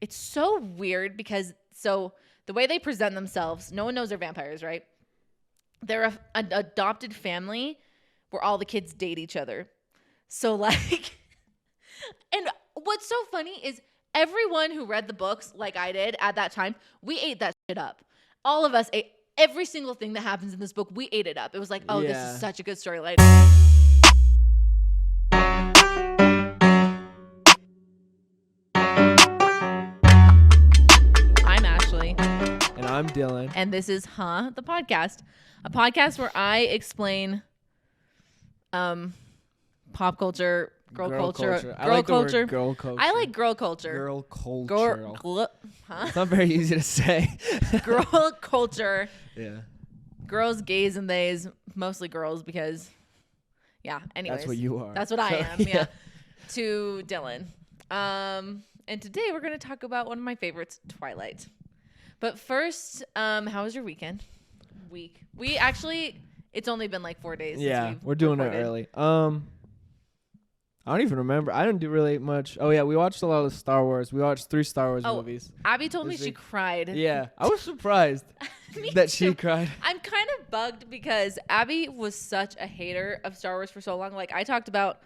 it's so weird because the way they present themselves, no one knows they're vampires, right? They're an adopted family where all the kids date each other. So like, and what's so funny is everyone who read the books like I did at that time, we ate that shit up. All of us ate every single thing that happens in this book. We ate it up. It was like, oh, this is such a good storyline. I'm Ashley. And I'm Dylan. And this is the podcast. A podcast where I explain pop culture, girl culture. I like the word girl culture. I like girl culture. Girl culture. It's not very easy to say. Girl culture. Yeah. Girls, gays, and theys. Mostly girls because, yeah, anyways. That's what you are. That's what I am, yeah. To Dylan. And today we're going to talk about one of my favorites, Twilight. But first, how was your weekend? We actually, it's only been like 4 days. Yeah, we're doing it early. I don't even remember. I didn't do really much. Oh, yeah, we watched a lot of Star Wars. We watched 3 Star Wars movies. Abby told me she cried. Yeah, I was surprised that she cried. I'm kind of bugged because Abby was such a hater of Star Wars for so long. Like, I talked about,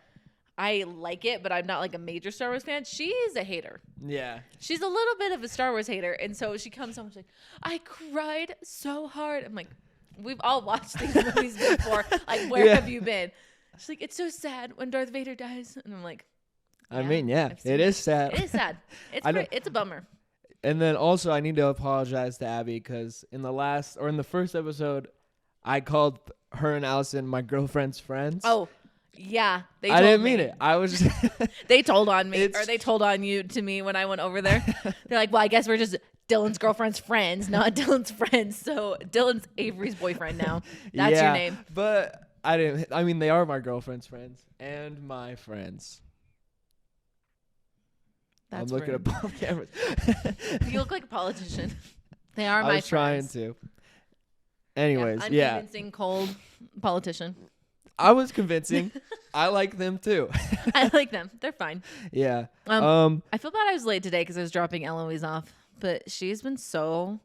I like it, but I'm not like a major Star Wars fan. She is a hater. Yeah. She's a little bit of a Star Wars hater. And so she comes home and she's like, I cried so hard. I'm like, we've all watched these movies before. Like, where have you been? She's like, it's so sad when Darth Vader dies. And I'm like, yeah, I mean, yeah, it is sad. It is sad. It's a bummer. And then also I need to apologize to Abby because in the first episode, I called her and Allison my girlfriend's friends. Oh, yeah. I didn't mean it. I was just they told on me, or they told on you to me when I went over there. They're like, well, I guess we're just Dylan's girlfriend's friends, not Dylan's friends. So Dylan's Avery's boyfriend now. That's your name. But I mean, they are my girlfriend's friends and my friends. That's I'm looking at both cameras. You look like a politician. They are my friends. I was trying to. Anyways, unconvincing, cold politician. I was convincing. I like them too. I like them. They're fine. Yeah. I feel bad I was late today because I was dropping Eloise off, but she's been so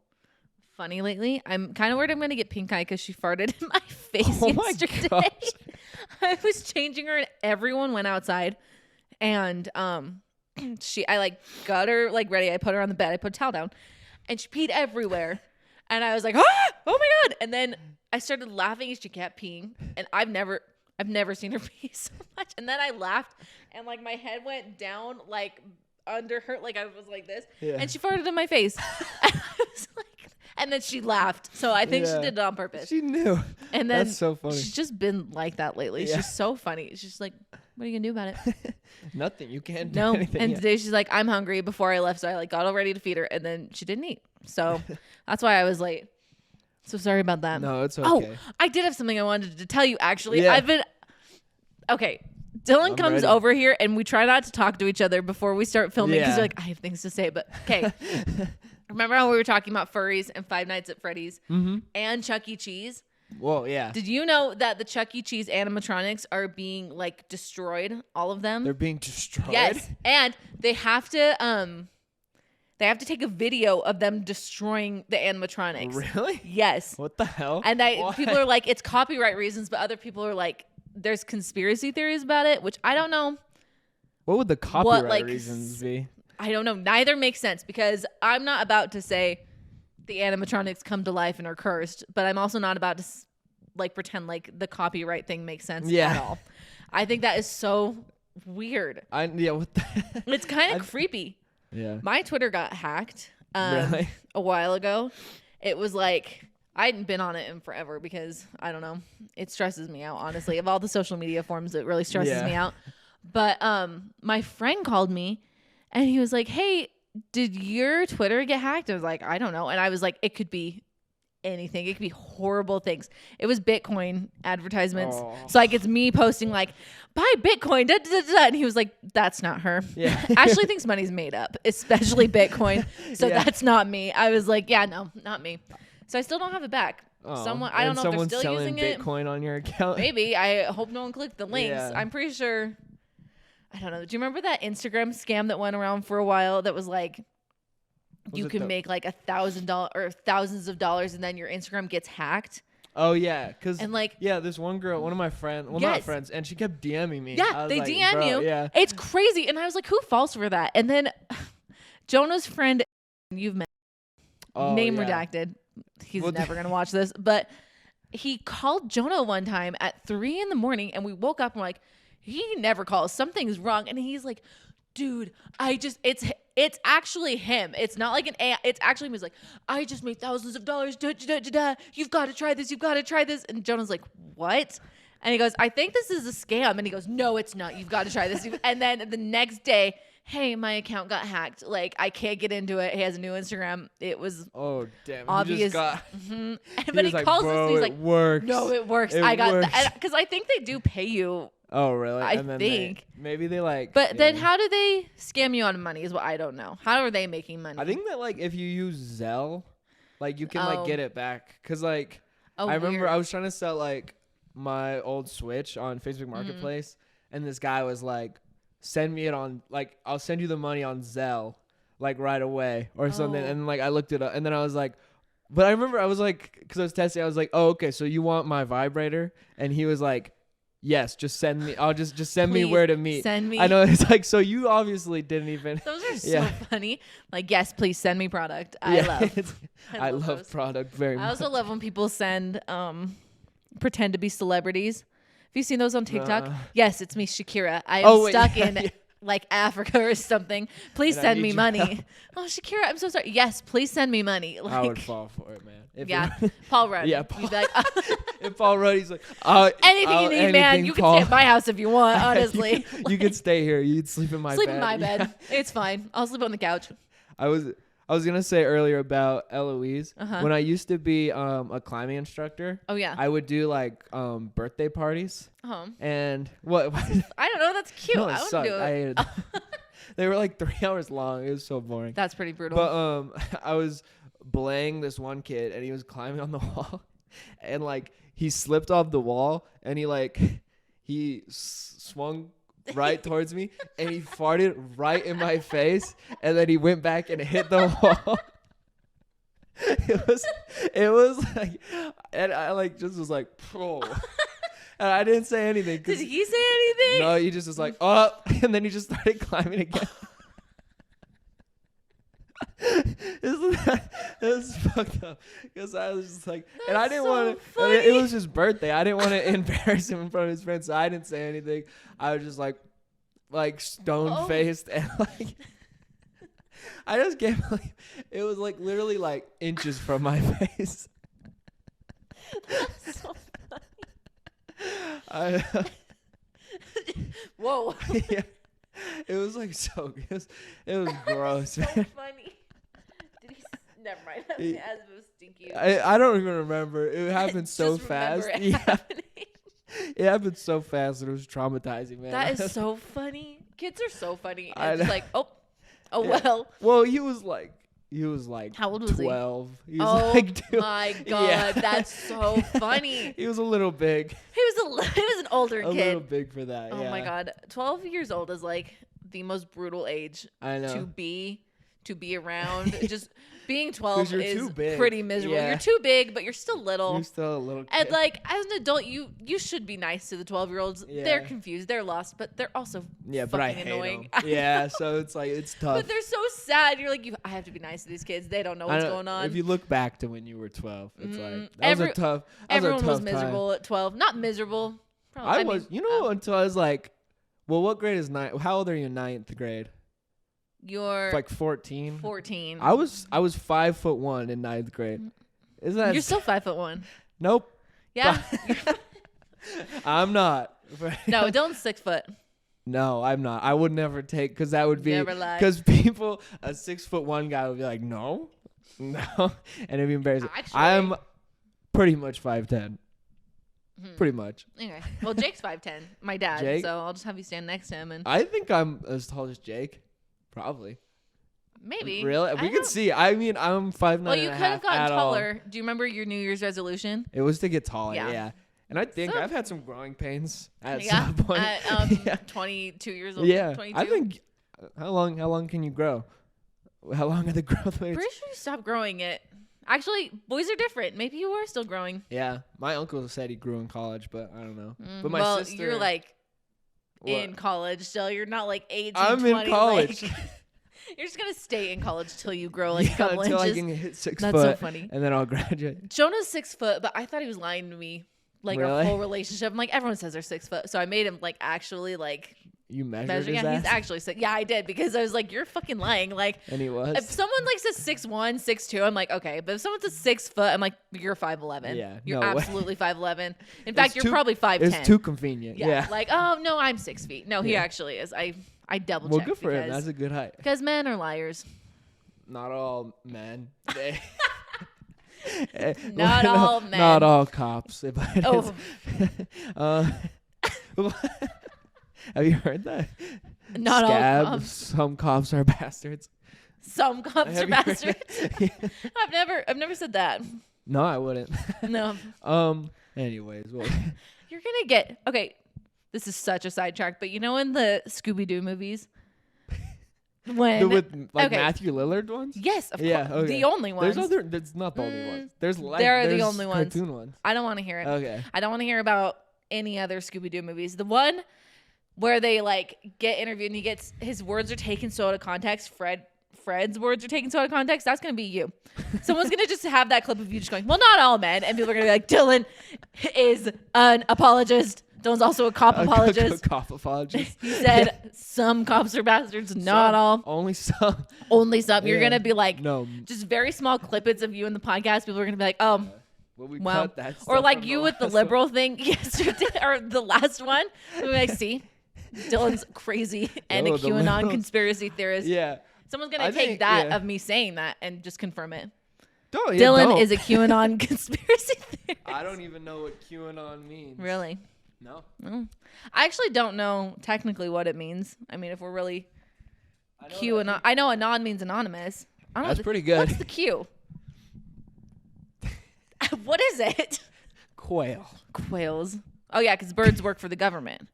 funny lately. I'm kind of worried I'm going to get pink eye because she farted in my face yesterday. My gosh. I was changing her and everyone went outside, and I like got her like ready. I put her on the bed. I put a towel down, and she peed everywhere. And I was like, oh my God. And then I started laughing as she kept peeing. And I've never seen her pee so much. And then I laughed and like my head went down like under her, like I was like this. Yeah. And she farted in my face. And I was like, and then she laughed. So I think she did it on purpose. She knew. And then that's so funny. She's just been like that lately. Yeah. She's so funny. She's just like, what are you gonna do about it? Nothing. You can't do anything. And today she's like, I'm hungry before I left. So I like got all ready to feed her. And then she didn't eat. So that's why I was late. So sorry about that. No, it's okay. Oh, I did have something I wanted to tell you, actually. Yeah. Okay. Dylan comes over here and we try not to talk to each other before we start filming because you're like, I have things to say. But okay. Remember how we were talking about furries and Five Nights at Freddy's and Chuck E. Cheese? Well, yeah. Did you know that the Chuck E. Cheese animatronics are being like destroyed? All of them? They're being destroyed? Yes. And they have to take a video of them destroying the animatronics. Really? Yes. What the hell? And people are like, it's copyright reasons, but other people are like, there's conspiracy theories about it, which I don't know. What would the copyright reasons be? I don't know. Neither makes sense because I'm not about to say the animatronics come to life and are cursed, but I'm also not about to like pretend like the copyright thing makes sense at all. I think that is so weird. What the It's kind of creepy. Yeah. My Twitter got hacked really? A while ago. It was like, I hadn't been on it in forever because, I don't know, it stresses me out, honestly. Of all the social media forms, it really stresses me out. But my friend called me and he was like, hey, did your Twitter get hacked? I was like, I don't know. And I was like, it could be anything. It could be horrible things. It was Bitcoin advertisements. Oh. So like it's me posting like, buy Bitcoin, da, da, da, da. And he was like, that's not her. Yeah. Ashley thinks money's made up, especially Bitcoin. So that's not me. I was like, yeah, no, not me. So I still don't have it back. Oh. I don't know if they're still using it. Bitcoin on your account. Maybe. I hope no one clicked the links. Yeah. I'm pretty sure. I don't know. Do you remember that Instagram scam that went around for a while that was like you can make like $1,000 or thousands of dollars, and then your Instagram gets hacked. Oh yeah, because and like this one girl, one of my friends, not friends, and she kept DMing me. Yeah, they like, DM you. Yeah, it's crazy. And I was like, who falls for that? And then Jonah's friend, you've met, name redacted. He's never gonna watch this, but he called Jonah one time at 3 a.m, and we woke up and like, he never calls. Something's wrong, and he's like, dude, it's actually him. It's not like an AI. It's actually him. He's like, I just made thousands of dollars. You've got to try this. You've got to try this. And Jonah's like, what? And he goes, I think this is a scam. And he goes, no, it's not. You've got to try this. And then the next day, hey, my account got hacked. Like, I can't get into it. He has a new Instagram. It was obvious. He just got, but he calls us and he's like, works. No, it works. I got that. Because I think they do pay you. Oh, really? I think. Maybe they like. But then how do they scam you on money is what I don't know. How are they making money? I think that like if you use Zelle, like you can like get it back. Cause like I remember I was trying to sell like my old Switch on Facebook Marketplace, and this guy was like, send me it on like I'll send you the money on Zelle like right away or something. And like I looked it up, and then I was like, but I remember I was like, because I was testing, I was like, oh okay, so you want my vibrator? And he was like, yes, just send me. I'll just send Please me where to meet. Send me. I know, it's like, so you obviously didn't even. Those are so funny. Like, yes, please send me product. I love product very much. I also love when people send pretend to be celebrities. Have you seen those on TikTok? Yes, it's me, Shakira. I am stuck in like Africa or something. Please send me money. Oh, Shakira, I'm so sorry. Yes, please send me money. Like, I would fall for it, man. Paul Rudd. Yeah, Paul. You'd be like, if Paul Rudd, he's like, anything you need, man. You can stay at my house if you want, honestly. you can stay here. You'd sleep in my bed. Sleep in my bed. It's fine. I'll sleep on the couch. I was gonna say earlier about Eloise. When I used to be a climbing instructor. Oh yeah. I would do like birthday parties. And what? I don't know. That's cute. No, I wouldn't do it. I hated it. They were like 3 hours long. It was so boring. That's pretty brutal. But I was belaying this one kid, and he was climbing on the wall, and like he slipped off the wall, and he swung right towards me, and he farted right in my face, and then he went back and hit the wall. It was like, and I like just was like, oh. And I didn't say anything. Did he say anything? No, he just was like, oh, and then he just started climbing again. It was fucked up because I was just like, and I didn't want to. It was his birthday. I didn't want to embarrass him in front of his friends, so I didn't say anything. I was just like stone faced and like. I just can't believe it was like literally like inches from my face. That's so funny. Whoa. Yeah. It was like so. It was gross. So funny. Did he? Never mind. As it was stinky. I don't even remember. It happened so fast. It happened so fast that it was traumatizing, man. That is so funny. Kids are so funny. It's like, oh well. Well, he was like how old was 12. He was like my god, that's so funny. He was a little big. He was an older kid. A little big for that. Oh my god, 12 years old is like the most brutal age to be around. Just being 12 is pretty miserable. Yeah. You're too big, but you're still little. You're still a little kid. And like as an adult, you should be nice to the 12-year-olds. Yeah. They're confused, they're lost, but they're also fucking annoying. Yeah, so it's like it's tough. But they're so sad. You're like, I have to be nice to these kids. They don't know what's going on. If you look back to when you were 12, it's like that was a tough. Everyone was miserable at 12. Not miserable. I was, until I was like, well, what grade is ninth? How old are you in ninth grade? You're like 14. 14. I was 5'1" in ninth grade. Isn't that? You're still 5'1". Nope. Yeah. I'm not. No, Dylan's 6 foot. No, I'm not. I would never take because that would be because people a 6'1" guy would be like no, and it'd be embarrassing. Actually, I'm pretty much 5'10". Pretty much. Okay. Well, Jake's 5'10", my dad. Jake? So I'll just have you stand next to him and. I think I'm as tall as Jake. Probably. Maybe. Really? We could see. I mean, I'm 5'9". Well, you could have gotten taller. Do you remember your New Year's resolution? It was to get taller. Yeah. And I think I've had some growing pains at some point. At 22 years old. Yeah. 22? I think. How long can you grow? How long are the growth plates? Pretty sure you stopped growing it. Actually, boys are different. Maybe you were still growing. Yeah, my uncle said he grew in college, but I don't know. But my well, sister, you're like in college still. You're not like 18, I'm 20. in college. Like, you're just gonna stay in college till you grow like a couple until inches. I can hit 6 That's foot. so funny. And then I'll graduate. Jonah's 6 foot, but I thought he was lying to me. Like our Really? whole relationship. I'm like, everyone says they're 6 foot, so I made him like actually like. You measured his Yeah, ass? he's actually 6. Yeah, I did because I was like, you're fucking lying. Like, and he was. if someone like says 6'1", 6'2", I'm like, okay. But if someone says 6 foot, I'm like, you're 5'11". Yeah, you're no way. absolutely 5'11". In fact, you're probably 5'10". It's too convenient. Yeah. Like, oh no, I'm 6 feet. No, he actually is. I double checked. Well, good for him. That's a good height. Because men are liars. Not all men. Not all men. Not all cops. Oh. Have you heard that? Not Scab, all cops. Some cops are bastards. Some cops are bastards. I've never said that. No, I wouldn't. No. Anyways, well, You're gonna get okay. This is such a sidetrack, but you know in the Scooby-Doo movies when with Matthew Lillard ones. Yes, of course. Okay. The only ones. There's other. That's not the only ones. There's They're the only ones. Cartoon ones. I don't want to hear it. Okay. I don't want to hear about any other Scooby-Doo movies. The one where they like get interviewed and he gets his words are taken so out of context. Fred's words are taken so out of context. That's gonna be you. Someone's gonna just have that clip of you just going, well, not all men, and people are gonna be like, Dylan is an apologist. Dylan's also a cop apologist. Cop apologist. He said some cops are bastards, not all. Only some. Only some. You're Yeah. gonna be like, No. just very small clippets of you in the podcast. People are gonna be like, oh. Well, we Well, cut that or stuff like from you the with the last liberal thing yesterday, or the last one. We're like, see, Dylan's crazy and a No, the QAnon liberals. conspiracy theorist. Yeah. Someone's gonna I take think- that yeah. of me saying that and just confirm it. Don't. Dylan is a QAnon conspiracy theorist. I don't even know what QAnon means. Really? No. No. I actually don't know technically what it means. I mean, if we're really QAnon, I know anon means anonymous. I don't That's know. pretty good. What's the Q? What is it? Quail. Quails. Oh yeah, because birds work for the government.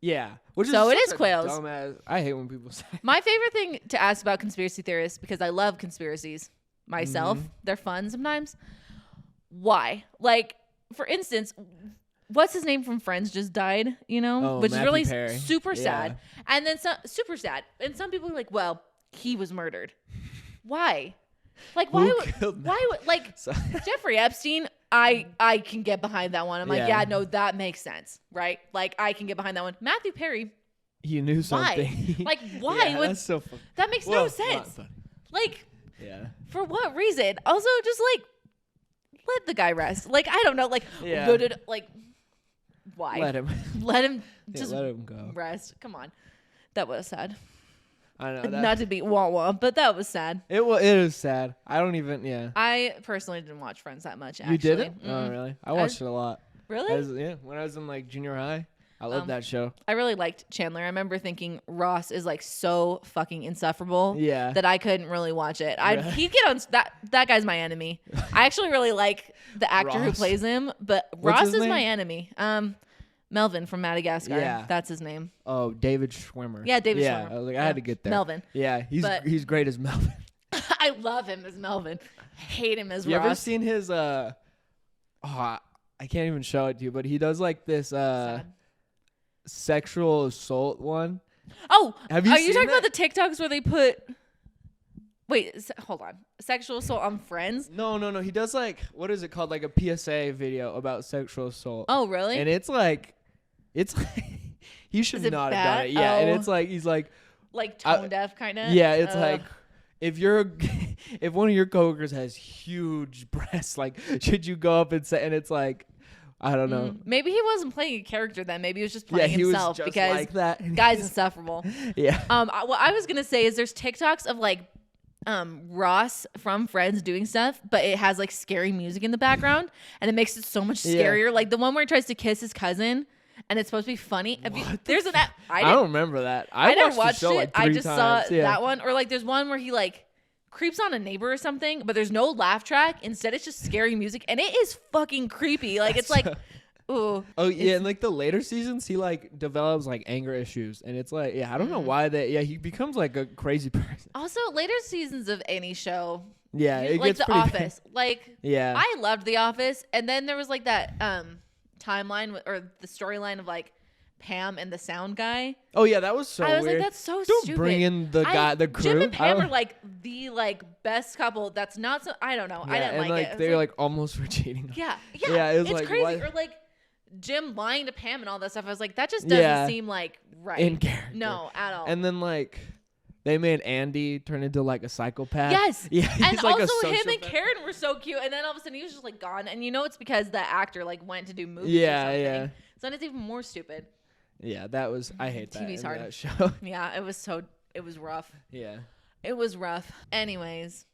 Yeah. Which So it such is a quails. dumbass- I hate when people say. My favorite thing to ask about conspiracy theorists, because I love conspiracies myself, Mm-hmm. they're fun sometimes. Why? Like, for instance, what's his name from Friends just died, you know? Oh, Which is Matthew really Perry. super Yeah. sad. And then super sad. And some people are like, well, he was murdered. Why? Like, why Who would, killed why would, like, So- Jeffrey Epstein, I can get behind that one. I'm like, Yeah. yeah, no, that makes sense, right? Like, I can get behind that one. Matthew Perry, You knew why? something. Like, why Yeah, would, that's so fun. that makes Well, no sense. not funny. Like, Yeah. for what reason? Also, just like let the guy rest. Like I don't know. Like Yeah. like why? Let him. Let him Yeah, just let him go. rest. Come on, that was sad. I know. That, Not to be wah wah, but that was sad. it is sad. I don't even. Yeah. I personally didn't watch Friends that much. Actually. You didn't? Oh, Mm-mm. really? I watched it a lot. Really? Yeah. When I was in like junior high, I loved that show. I really liked Chandler. I remember thinking Ross is like so fucking insufferable. Yeah. That I couldn't really watch it. Really? He'd get on that guy's my enemy. I actually really like the actor who Ross. plays him, but What's Ross his is name? my enemy. Melvin from Madagascar. Yeah. That's his name. Oh, David Schwimmer. Yeah, David Yeah. Schwimmer. I was like, I had to get there. Melvin. Yeah. He's great as Melvin. I love him as Melvin. Hate him as You Ross. ever seen his I can't even show it to you, but he does like this Sad. sexual assault one. Oh, Have you are you seen talking that? about the TikToks where they put? Wait, hold on. Sexual assault on Friends? No. He does like, what is it called? Like a PSA video about sexual assault. Oh, really? And it's like he should Is it not have bad? done it. Yeah. And Oh. it's like, he's like, Like tone deaf, kind of. yeah, it's like, if if one of your coworkers has huge breasts, like, should you go up and say, and it's like, I don't know. Maybe he wasn't playing a character then. Maybe he was just playing he himself was just because like that. guy's insufferable. Yeah. What I was gonna say is there's TikToks of like Ross from Friends doing stuff, but it has like scary music in the background, and it makes it so much Yeah. scarier. Like the one where he tries to kiss his cousin, and it's supposed to be funny. There's an app. I don't remember that. I never watched watched the show it. like I 3 just times. saw Yeah. that one. Or like there's one where he like creeps on a neighbor or something, but there's no laugh track. Instead, it's just scary music, and it is fucking creepy. Like it's like. ooh. Oh yeah, and like the later seasons, he like develops like anger issues, and it's like, yeah, I don't know why that. Yeah, he becomes like a crazy person. Also, later seasons of any show. Yeah, it like gets The Office. bad. Like, yeah, I loved The Office, and then there was like that timeline or the storyline of like Pam and the sound guy. Oh yeah, that was so weird. I was like, that's so don't stupid. Bring in the guy, the crew. Jim and Pam are like the best couple. That's not so. I don't know. Yeah, I didn't and like it. They're like almost for cheating. Yeah. Yeah, it was it's like, crazy. what? Or like Jim lying to Pam and all that stuff. I was like, that just doesn't seem like right. In character. No, at all. And then like they made Andy turn into like a psychopath. Yes. Yeah. And like also him and Karen were so cute. And then all of a sudden he was just like gone. And you know it's because the actor like went to do movies or something. Yeah. So then it's even more stupid. Yeah, that was I hate that. TV's hard. That show. Yeah, it was rough. Yeah. It was rough. Anyways,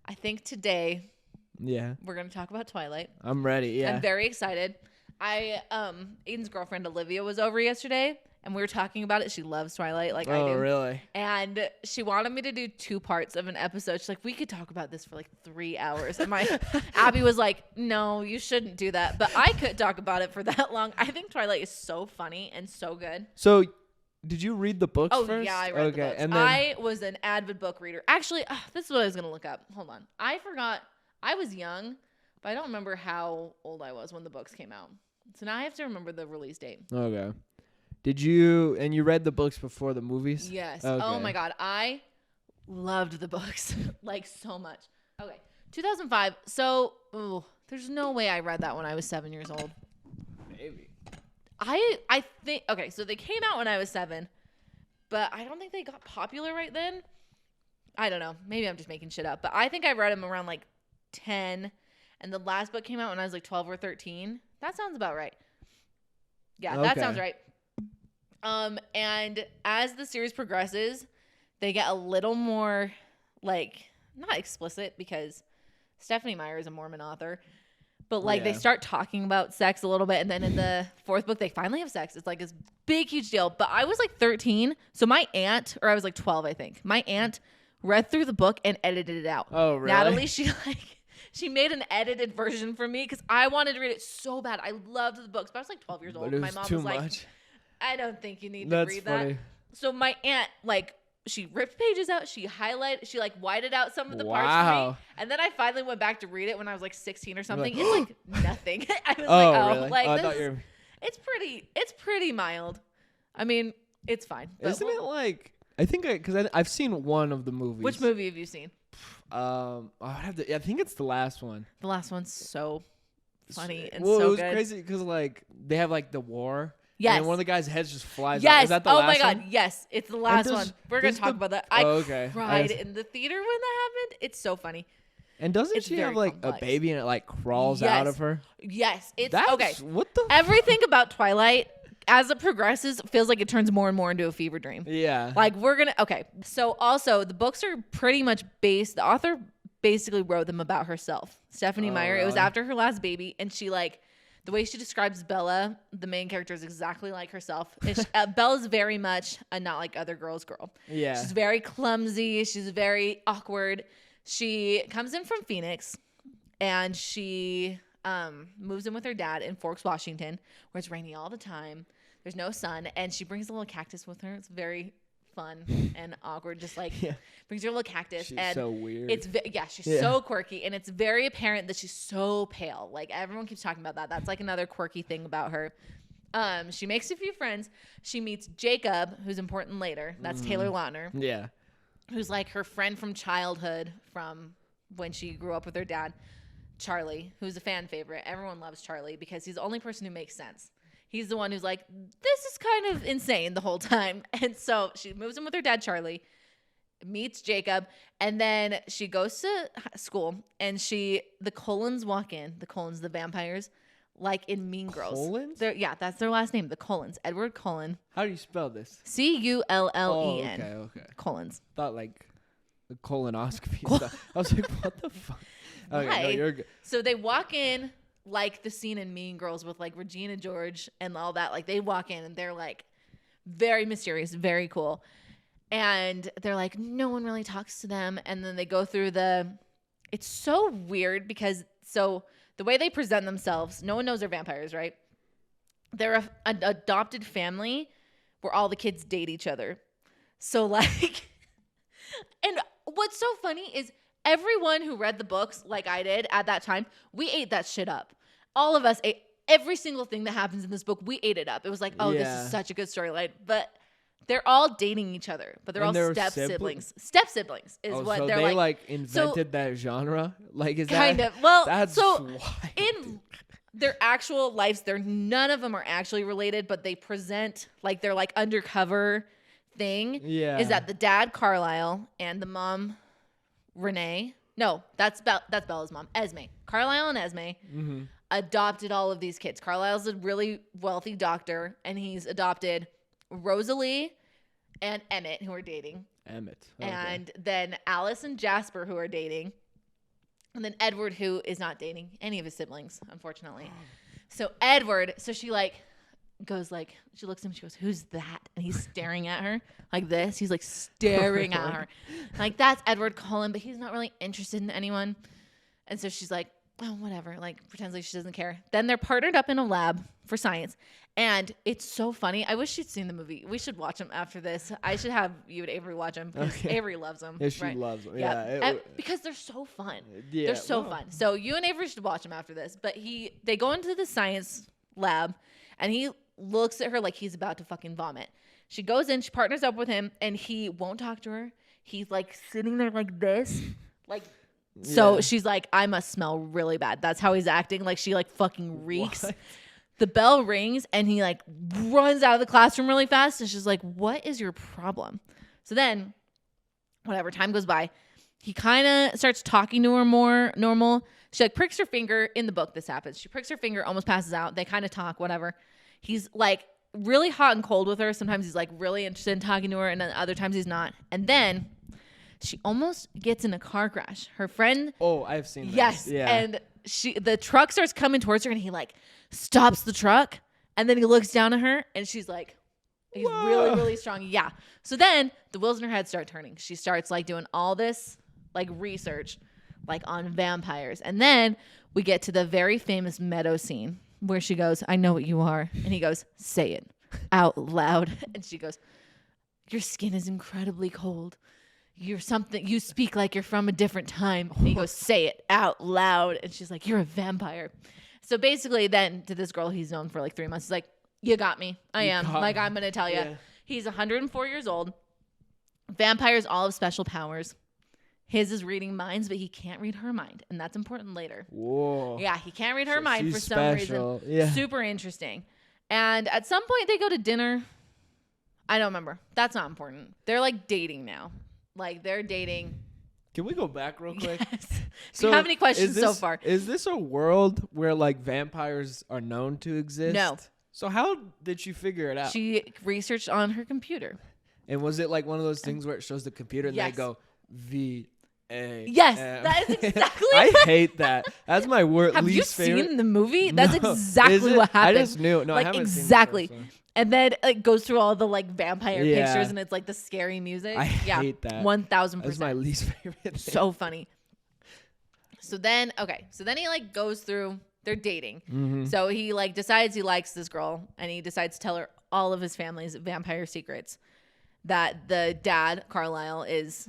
I think today we're gonna talk about Twilight. I'm ready. Yeah. I'm very excited. Aiden's girlfriend Olivia was over yesterday and we were talking about it. She loves Twilight like I do. Oh, really? And she wanted me to do 2 parts of an episode. She's like, we could talk about this for like 3 hours. And Abby was like, no, you shouldn't do that. But I could talk about it for that long. I think Twilight is so funny and so good. So did you read the books first? Oh, yeah, I read the books. And then I was an avid book reader. Actually, this is what I was going to look up. Hold on. I forgot. I was young, but I don't remember how old I was when the books came out. So now I have to remember the release date. Okay. You read the books before the movies? Yes. Okay. Oh my God. I loved the books like so much. Okay. 2005. So, there's no way I read that when I was 7 years old. Maybe. I think, okay, so they came out when I was 7, but I don't think they got popular right then. I don't know. Maybe I'm just making shit up, but I think I read them around like 10, and the last book came out when I was like 12 or 13. That sounds about right. Yeah, that sounds right. And as the series progresses, they get a little more like not explicit because Stephanie Meyer is a Mormon author, but like they start talking about sex a little bit. And then in the 4th book, they finally have sex. It's like this big, huge deal. But I was like 13. So my aunt, or I was like 12, I think. My aunt read through the book and edited it out. Oh, really? Natalie, she made an edited version for me because I wanted to read it so bad. I loved the books, but I was like 12 years old. But it was my mom too was like, much. I don't think you need That's to read funny. that. So my aunt, like, she ripped pages out. She highlighted. She like whited out some of the parts for me. And then I finally went back to read it when I was like 16 or something. Like, it's like nothing. I was really? like, I thought it's pretty mild. I mean, it's fine. Isn't it like I think because I've seen one of the movies. Which movie have you seen? I think it's the last one. The last one's so funny and so good. It was crazy because like they have like the war. Yes. And one of the guys' heads just flies out. Yes. Is that the last my God. one? Yes. It's the last one. We're going to talk about that. I cried in the theater when that happened. It's so funny. And doesn't she have like a baby and it like crawls out of her? Yes. It's That's, okay. What the Everything about Twilight, as it progresses, feels like it turns more and more into a fever dream. Yeah. Like okay. So also the books are pretty much based, the author basically wrote them about herself. Stephanie Meyer. Really? It was after her last baby, and she like, the way she describes Bella, the main character, is exactly like herself. Bella's very much a not like other girls girl. Yeah. She's very clumsy. She's very awkward. She comes in from Phoenix, and she moves in with her dad in Forks, Washington, where it's rainy all the time. There's no sun, and she brings a little cactus with her. It's very fun and awkward. Just like brings her little cactus. She's and so weird. She's so quirky, and it's very apparent that she's so pale. Like everyone keeps talking about that. That's like another quirky thing about her. She makes a few friends. She meets Jacob, who's important later. That's Taylor Lautner. Yeah. Who's like her friend from childhood, from when she grew up with her dad. Charlie, who's a fan favorite. Everyone loves Charlie because he's the only person who makes sense. He's the one who's like, this is kind of insane the whole time. And so she moves in with her dad, Charlie, meets Jacob, and then she goes to school, and the Cullens walk in. The Cullens, the vampires, like in Mean Girls. Cullens? Yeah, that's their last name, the Cullens. Edward Cullen. How do you spell this? Cullen. Oh, okay. Cullens. Thought like the colonoscopy stuff. I was like, what the fuck? Okay, no, you're good. So they walk in like the scene in Mean Girls with like Regina George and all that. Like they walk in and they're like very mysterious, very cool. And they're like, no one really talks to them. And then they go through it's so weird because the way they present themselves, no one knows they're vampires, right? they're an adopted family where all the kids date each other. So like, and what's so funny is everyone who read the books like I did at that time, we ate that shit up. All of us ate every single thing that happens in this book. We ate it up. It was like, oh, this is such a good storyline. But they're all dating each other, but they're all step siblings. Step siblings is what so they're they like. Invented that genre. Like, is kind that of? Well, that's so wild. In their actual lives, none of them are actually related, but they present like they're like undercover thing. Yeah, is that the dad Carlisle and the mom Renee? No, that's Bella's mom, Esme. Carlisle and Esme adopted all of these kids. Carlisle's a really wealthy doctor, and he's adopted Rosalie and Emmett, who are dating. Emmett. Okay. And then Alice and Jasper, who are dating. And then Edward, who is not dating any of his siblings, unfortunately. So Edward, she like goes like, she looks at him, she goes, who's that? And he's staring at her like this. He's like staring at her. Like, that's Edward Cullen, but he's not really interested in anyone. And so she's like, oh, whatever. Like, pretends like she doesn't care. Then they're partnered up in a lab for science. And it's so funny. I wish you'd seen the movie. We should watch them after this. I should have you and Avery watch them because Avery loves them. Yeah, she loves them. Yeah. Because they're so fun. Yeah, they're so fun. So you and Avery should watch them after this. But they go into the science lab and he looks at her like he's about to fucking vomit. She goes in, she partners up with him, and he won't talk to her. He's like sitting there like this. Like, so she's like, I must smell really bad. That's how he's acting. Like, she like fucking reeks. What? The bell rings and he like runs out of the classroom really fast. And she's like, what is your problem? So then, whatever, time goes by. He kind of starts talking to her more normal. She like pricks her finger. In the book, this happens. She pricks her finger, almost passes out. They kind of talk, whatever. He's like really hot and cold with her. Sometimes he's like really interested in talking to her, and then other times he's not. And then she almost gets in a car crash. Her friend. Oh, I've seen that. Yes. Yeah. And the truck starts coming towards her, and he like stops the truck, and then he looks down at her, and she's like, he's really, really strong. Yeah. So then the wheels in her head start turning. She starts like doing all this like research like on vampires. And then we get to the very famous meadow scene where she goes, I know what you are. And he goes, say it out loud. And she goes, your skin is incredibly cold. You're something, you speak like you're from a different time. And he goes, say it out loud. And she's like, you're a vampire. So basically then to this girl he's known for like 3 months, he's like, you got me. I am. Like, I'm going to tell you. Yeah. He's 104 years old. Vampires all have special powers. His is reading minds, but he can't read her mind. And that's important later. Whoa. Yeah, he can't read her mind for some reason. Yeah. Super interesting. And at some point they go to dinner. I don't remember. That's not important. They're like dating now. Like, they're dating. Can we go back real quick? Yes. So, do you have any questions so far? Is this a world where like vampires are known to exist? No. So how did she figure it out? She researched on her computer. And was it like one of those things where it shows the computer and they go V-A? Yes, that is exactly. I hate that. That's my least favorite. Have you seen the movie? That's exactly what happened. I just knew. No, like, I haven't exactly. seen it. So. And then it goes through all the like vampire pictures and it's like the scary music. I hate that. 1000%. That's my least favorite thing. So funny. So then he like goes through, they're dating. Mm-hmm. So he like decides he likes this girl and he decides to tell her all of his family's vampire secrets. That the dad, Carlisle, is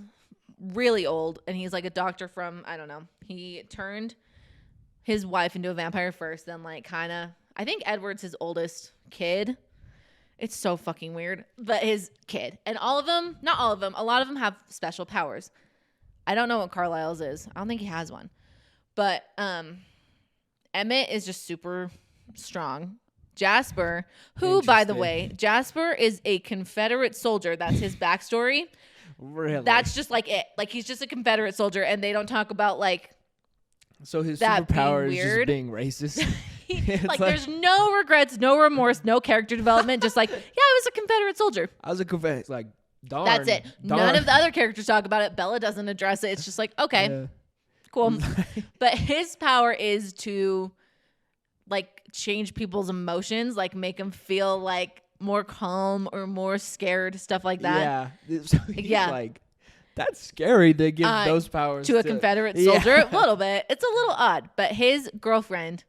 really old and he's like a doctor from, I don't know. He turned his wife into a vampire first, then like kind of, I think Edward's his oldest kid. It's so fucking weird. But his kid. And all of them, not all of them, a lot of them have special powers. I don't know what Carlisle's is. I don't think he has one. But Emmett is just super strong. Jasper, who, by the way, Jasper is a Confederate soldier. That's his backstory. Really? That's just like it. Like, he's just a Confederate soldier, and they don't talk about, like, so his superpower is just being racist? Like, there's no regrets, no remorse, no character development. Just like, yeah, I was a Confederate soldier. I was a Confederate. It's like, darn. That's it. Darn. None of the other characters talk about it. Bella doesn't address it. It's just like, okay, cool. But his power is to, like, change people's emotions, like, make them feel, like, more calm or more scared, stuff like that. Yeah. So he's like, that's scary to give those powers to a Confederate soldier. A little bit. It's a little odd. But his girlfriend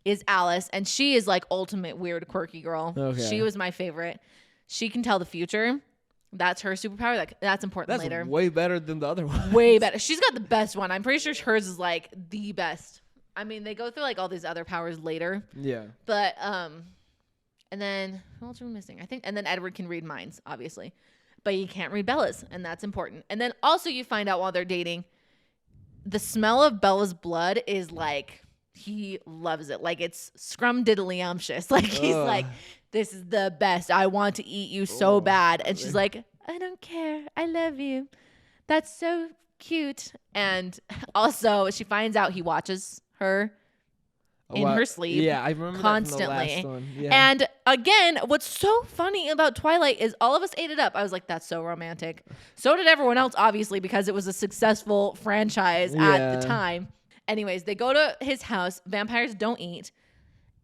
is Alice, and she is like ultimate weird, quirky girl. Okay. She was my favorite. She can tell the future. That's her superpower. That's important later. That's way better than the other one. Way better. She's got the best one. I'm pretty sure hers is like the best. I mean, they go through like all these other powers later. Yeah. But and then who else are we missing? I think, and then Edward can read minds, obviously, but he can't read Bella's, and that's important. And then also you find out while they're dating, the smell of Bella's blood is like. He loves it. Like it's scrumdiddlyumptious. Like he's like, this is the best. I want to eat you so bad. And she's like, I don't care. I love you. That's so cute. And also she finds out he watches her in her sleep. Yeah, I remember constantly. That from the last one. Yeah. And again, what's so funny about Twilight is all of us ate it up. I was like, that's so romantic. So did everyone else, obviously, because it was a successful franchise at the time. Anyways, they go to his house. Vampires don't eat.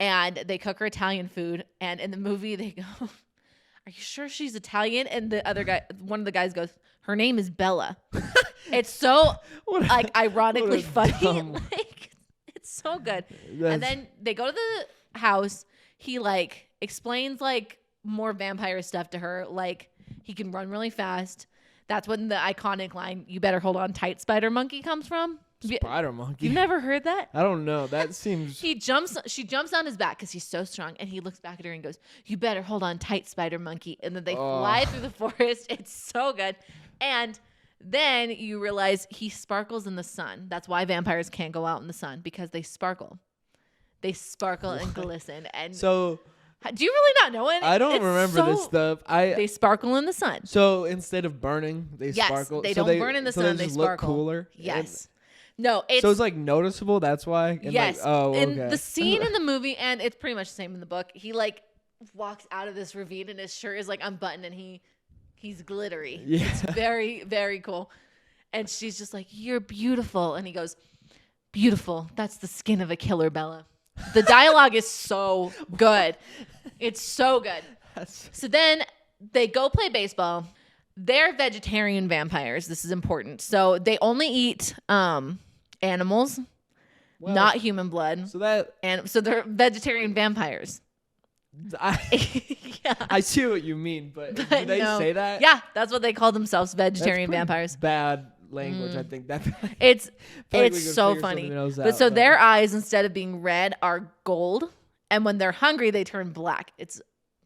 And they cook her Italian food. And in the movie, they go, are you sure she's Italian? And the other guy, one of the guys goes, her name is Bella. It's so, like, ironically funny. Like, it's so good. And then they go to the house. He, like, explains, like, more vampire stuff to her. Like, he can run really fast. That's when the iconic line, you better hold on tight, Spider Monkey, comes from. Spider Monkey. You've never heard that? I don't know. That seems. She jumps on his back because he's so strong, and he looks back at her and goes, "You better hold on tight, Spider Monkey." And then they fly through the forest. It's so good. And then you realize he sparkles in the sun. That's why vampires can't go out in the sun, because they sparkle. They sparkle and glisten. And so. Do you really not know it? I don't remember this stuff. They sparkle in the sun. So instead of burning, they sparkle. They don't burn in the sun. They sparkle. Look cooler. Yes. No, so it's like noticeable. That's why. And yes. Like, oh, okay. In the scene in the movie, and it's pretty much the same in the book. He like walks out of this ravine, and his shirt is like unbuttoned, and he's glittery. Yeah. It's very, very cool. And she's just like, "You're beautiful," and he goes, "Beautiful. That's the skin of a killer, Bella." The dialogue is so good. It's so good. So then they go play baseball. They're vegetarian vampires. This is important. So they only eat animals, not human blood. So they're vegetarian vampires. I see what you mean, but do they say that? Yeah, that's what they call themselves, vegetarian vampires. Bad language, I think that it's so funny. But so their eyes, instead of being red, are gold, and when they're hungry, they turn black. It's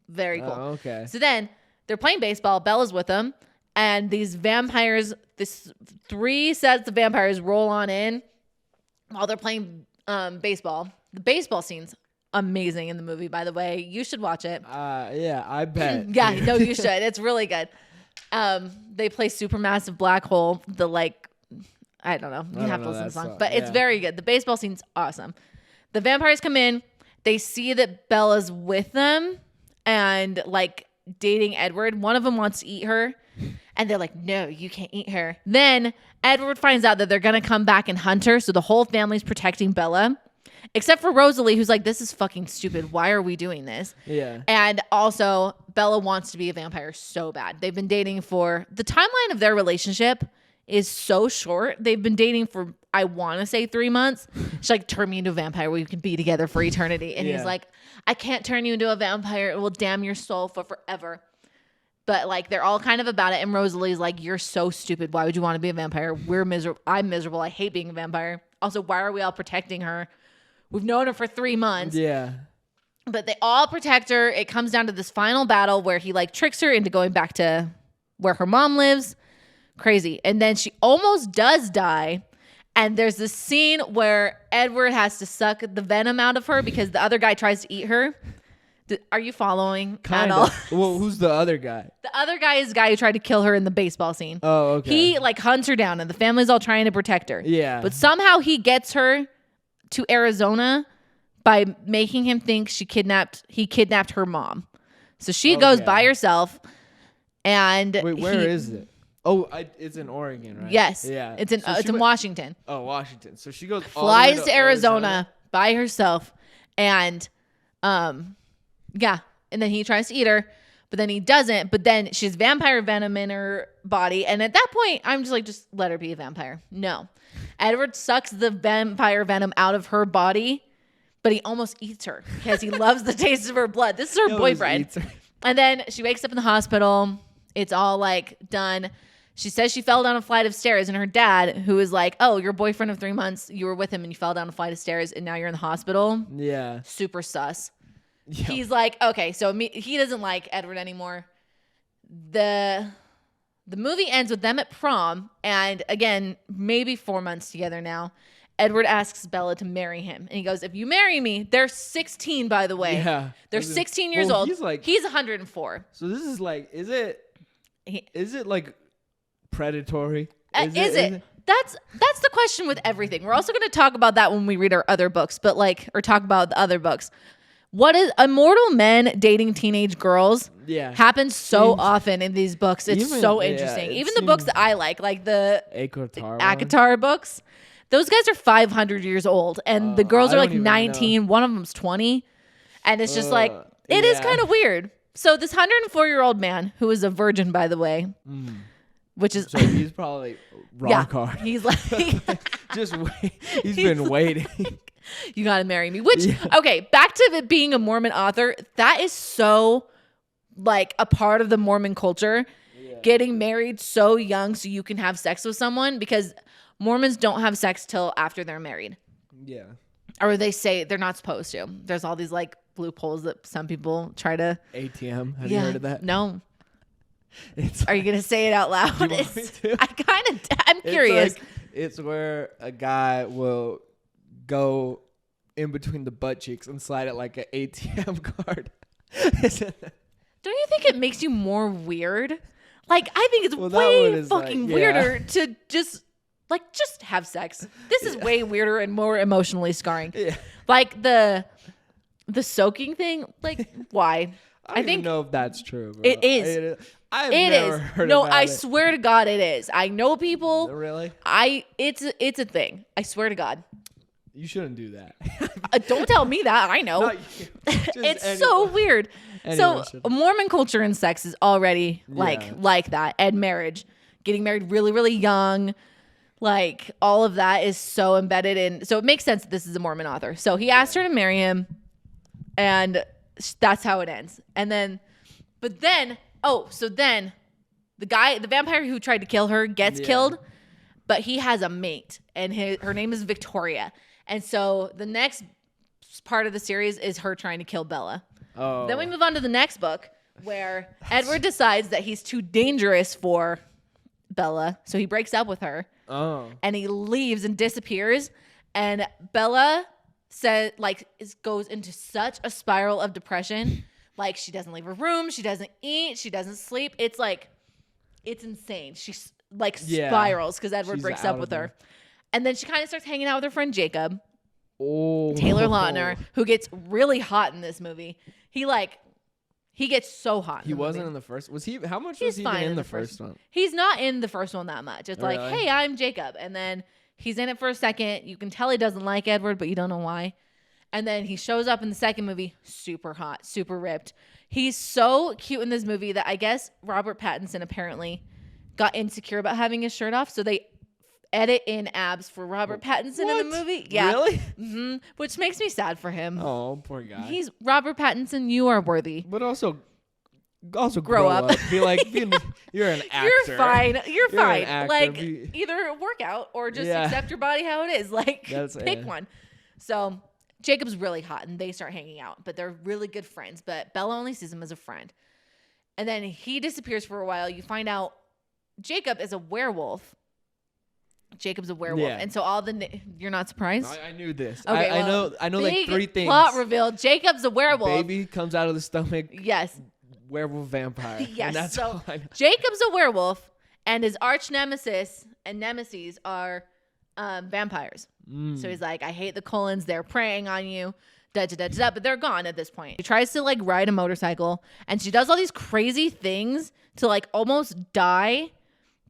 very cool. Oh, okay. So then they're playing baseball. Bella's with them, and these vampires, this 3 sets of vampires roll on in while they're playing baseball. The baseball scene's amazing in the movie, by the way. You should watch it. Yeah, I bet. Yeah, no, you should. It's really good. They play Supermassive Black Hole. The I don't know. You have to listen to the song, but it's very good. The baseball scene's awesome. The vampires come in. They see that Bella's with them and like dating Edward. One of them wants to eat her, and they're like, "No, you can't eat her." Then Edward finds out that they're gonna come back and hunt her, so the whole family's protecting Bella. Except for Rosalie, who's like, this is fucking stupid. Why are we doing this? Yeah. And also, Bella wants to be a vampire so bad. They've been dating for... The timeline of their relationship is so short. They've been dating for, I want to say 3 months. She's like, turn me into a vampire. We can be together for eternity. And he's like, I can't turn you into a vampire. It will damn your soul for forever. But like, they're all kind of about it. And Rosalie's like, you're so stupid. Why would you want to be a vampire? We're miserable. I'm miserable. I hate being a vampire. Also, why are we all protecting her? We've known her for 3 months. Yeah. But they all protect her. It comes down to this final battle where he like tricks her into going back to where her mom lives. Crazy. And then she almost does die. And there's this scene where Edward has to suck the venom out of her because the other guy tries to eat her. Are you following at all? Well, who's the other guy? The other guy is the guy who tried to kill her in the baseball scene. Oh, okay. He like hunts her down and the family's all trying to protect her. Yeah. But somehow he gets her to Arizona by making him think he kidnapped her mom. So she goes by herself. And wait, where is it? Oh, it's in Oregon, right? Yes. Yeah. It's in Washington. Oh, Washington. So she goes flies to Arizona by herself, and and then he tries to eat her, but then he doesn't. But then she's vampire venom in her body, and at that point, I'm just like, just let her be a vampire. No. Edward sucks the vampire venom out of her body, but he almost eats her because he loves the taste of her blood. This is her boyfriend. And then she wakes up in the hospital. It's all like done. She says she fell down a flight of stairs, and her dad, who is like, oh, your boyfriend of 3 months, you were with him and you fell down a flight of stairs and now you're in the hospital. Yeah. Super sus. Yeah. He's like, okay, so he doesn't like Edward anymore. The movie ends with them at prom, and again, maybe 4 months together now. Edward asks Bella to marry him, and he goes, if you marry me, they're 16, by the way. Yeah. They're 16 years old. He's 104. So this is like, is it like predatory? Is it? That's the question with everything. We're also going to talk about that when we read our other books, or talk about the other books. What is immortal men dating teenage girls? Yeah, happens so often in these books. It's so interesting. Even the books that I like the ACOTAR books, those guys are 500 years old, and the girls are like 19. One of them's 20, and it's just like it is kind of weird. So this 104-year-old man, who is a virgin, by the way, which is so he's probably rock hard. He's like just wait. He's been waiting. You got to marry me. Which, okay, back to it being a Mormon author. That is so, like, a part of the Mormon culture. Yeah. Getting married so young so you can have sex with someone, because Mormons don't have sex till after they're married. Yeah. Or they say they're not supposed to. There's all these, like, loopholes that some people try to. ATM. Have you heard of that? No. Are you going to say it out loud? I'm curious. It's where a guy will go in between the butt cheeks and slide it like an ATM card. Don't you think it makes you more weird? Like, I think it's way fucking weirder to just have sex. This is way weirder and more emotionally scarring. Yeah. Like the soaking thing, like why? I think know if that's true. Bro. It is. I've never heard no, about I it. swear to God it is. I know people. Really? It's a thing. I swear to God. You shouldn't do that. Don't tell me that. I know. It's so weird. So Mormon culture and sex is already like that. And marriage. Getting married really, really young. Like all of that is so embedded in. So it makes sense that this is a Mormon author. So he asked her to marry him. And that's how it ends. And then, so then the vampire who tried to kill her gets killed. But he has a mate. And her name is Victoria. And so the next part of the series is her trying to kill Bella. Oh. Then we move on to the next book where Edward decides that he's too dangerous for Bella. So he breaks up with her. Oh. And he leaves and disappears. And Bella goes into such a spiral of depression. Like she doesn't leave her room. She doesn't eat. She doesn't sleep. It's insane. She's spirals because Edward breaks up with her. And then she kind of starts hanging out with her friend Jacob. Oh. Taylor Lautner, who gets really hot in this movie. He gets so hot. He wasn't in the first. Was he? How much was he in the first one? He's not in the first one that much. It's like, hey, I'm Jacob. And then he's in it for a second. You can tell he doesn't like Edward, but you don't know why. And then he shows up in the second movie, super hot, super ripped. He's so cute in this movie that I guess Robert Pattinson apparently got insecure about having his shirt off. So they edit in abs for Robert Pattinson in the movie. Yeah. Really? Mm-hmm. Which makes me sad for him. Oh, poor guy. He's Robert Pattinson. You are worthy. But also grow up. Be like, you're an actor. You're fine. You're fine. Like either work out or just accept your body how it is. Like pick one. So Jacob's really hot and they start hanging out, but they're really good friends. But Bella only sees him as a friend. And then he disappears for a while. You find out Jacob is a werewolf. Jacob's a werewolf. Yeah. And so you're not surprised? I knew this. Okay, I know like 3 things. Plot reveal. Jacob's a werewolf. Baby comes out of the stomach. Yes. Werewolf vampire. Yes. And that's so Jacob's a werewolf and his arch nemesis and nemesis are vampires. So he's like, I hate the Cullens. They're preying on you. But they're gone at this point. She tries to ride a motorcycle and she does all these crazy things to almost die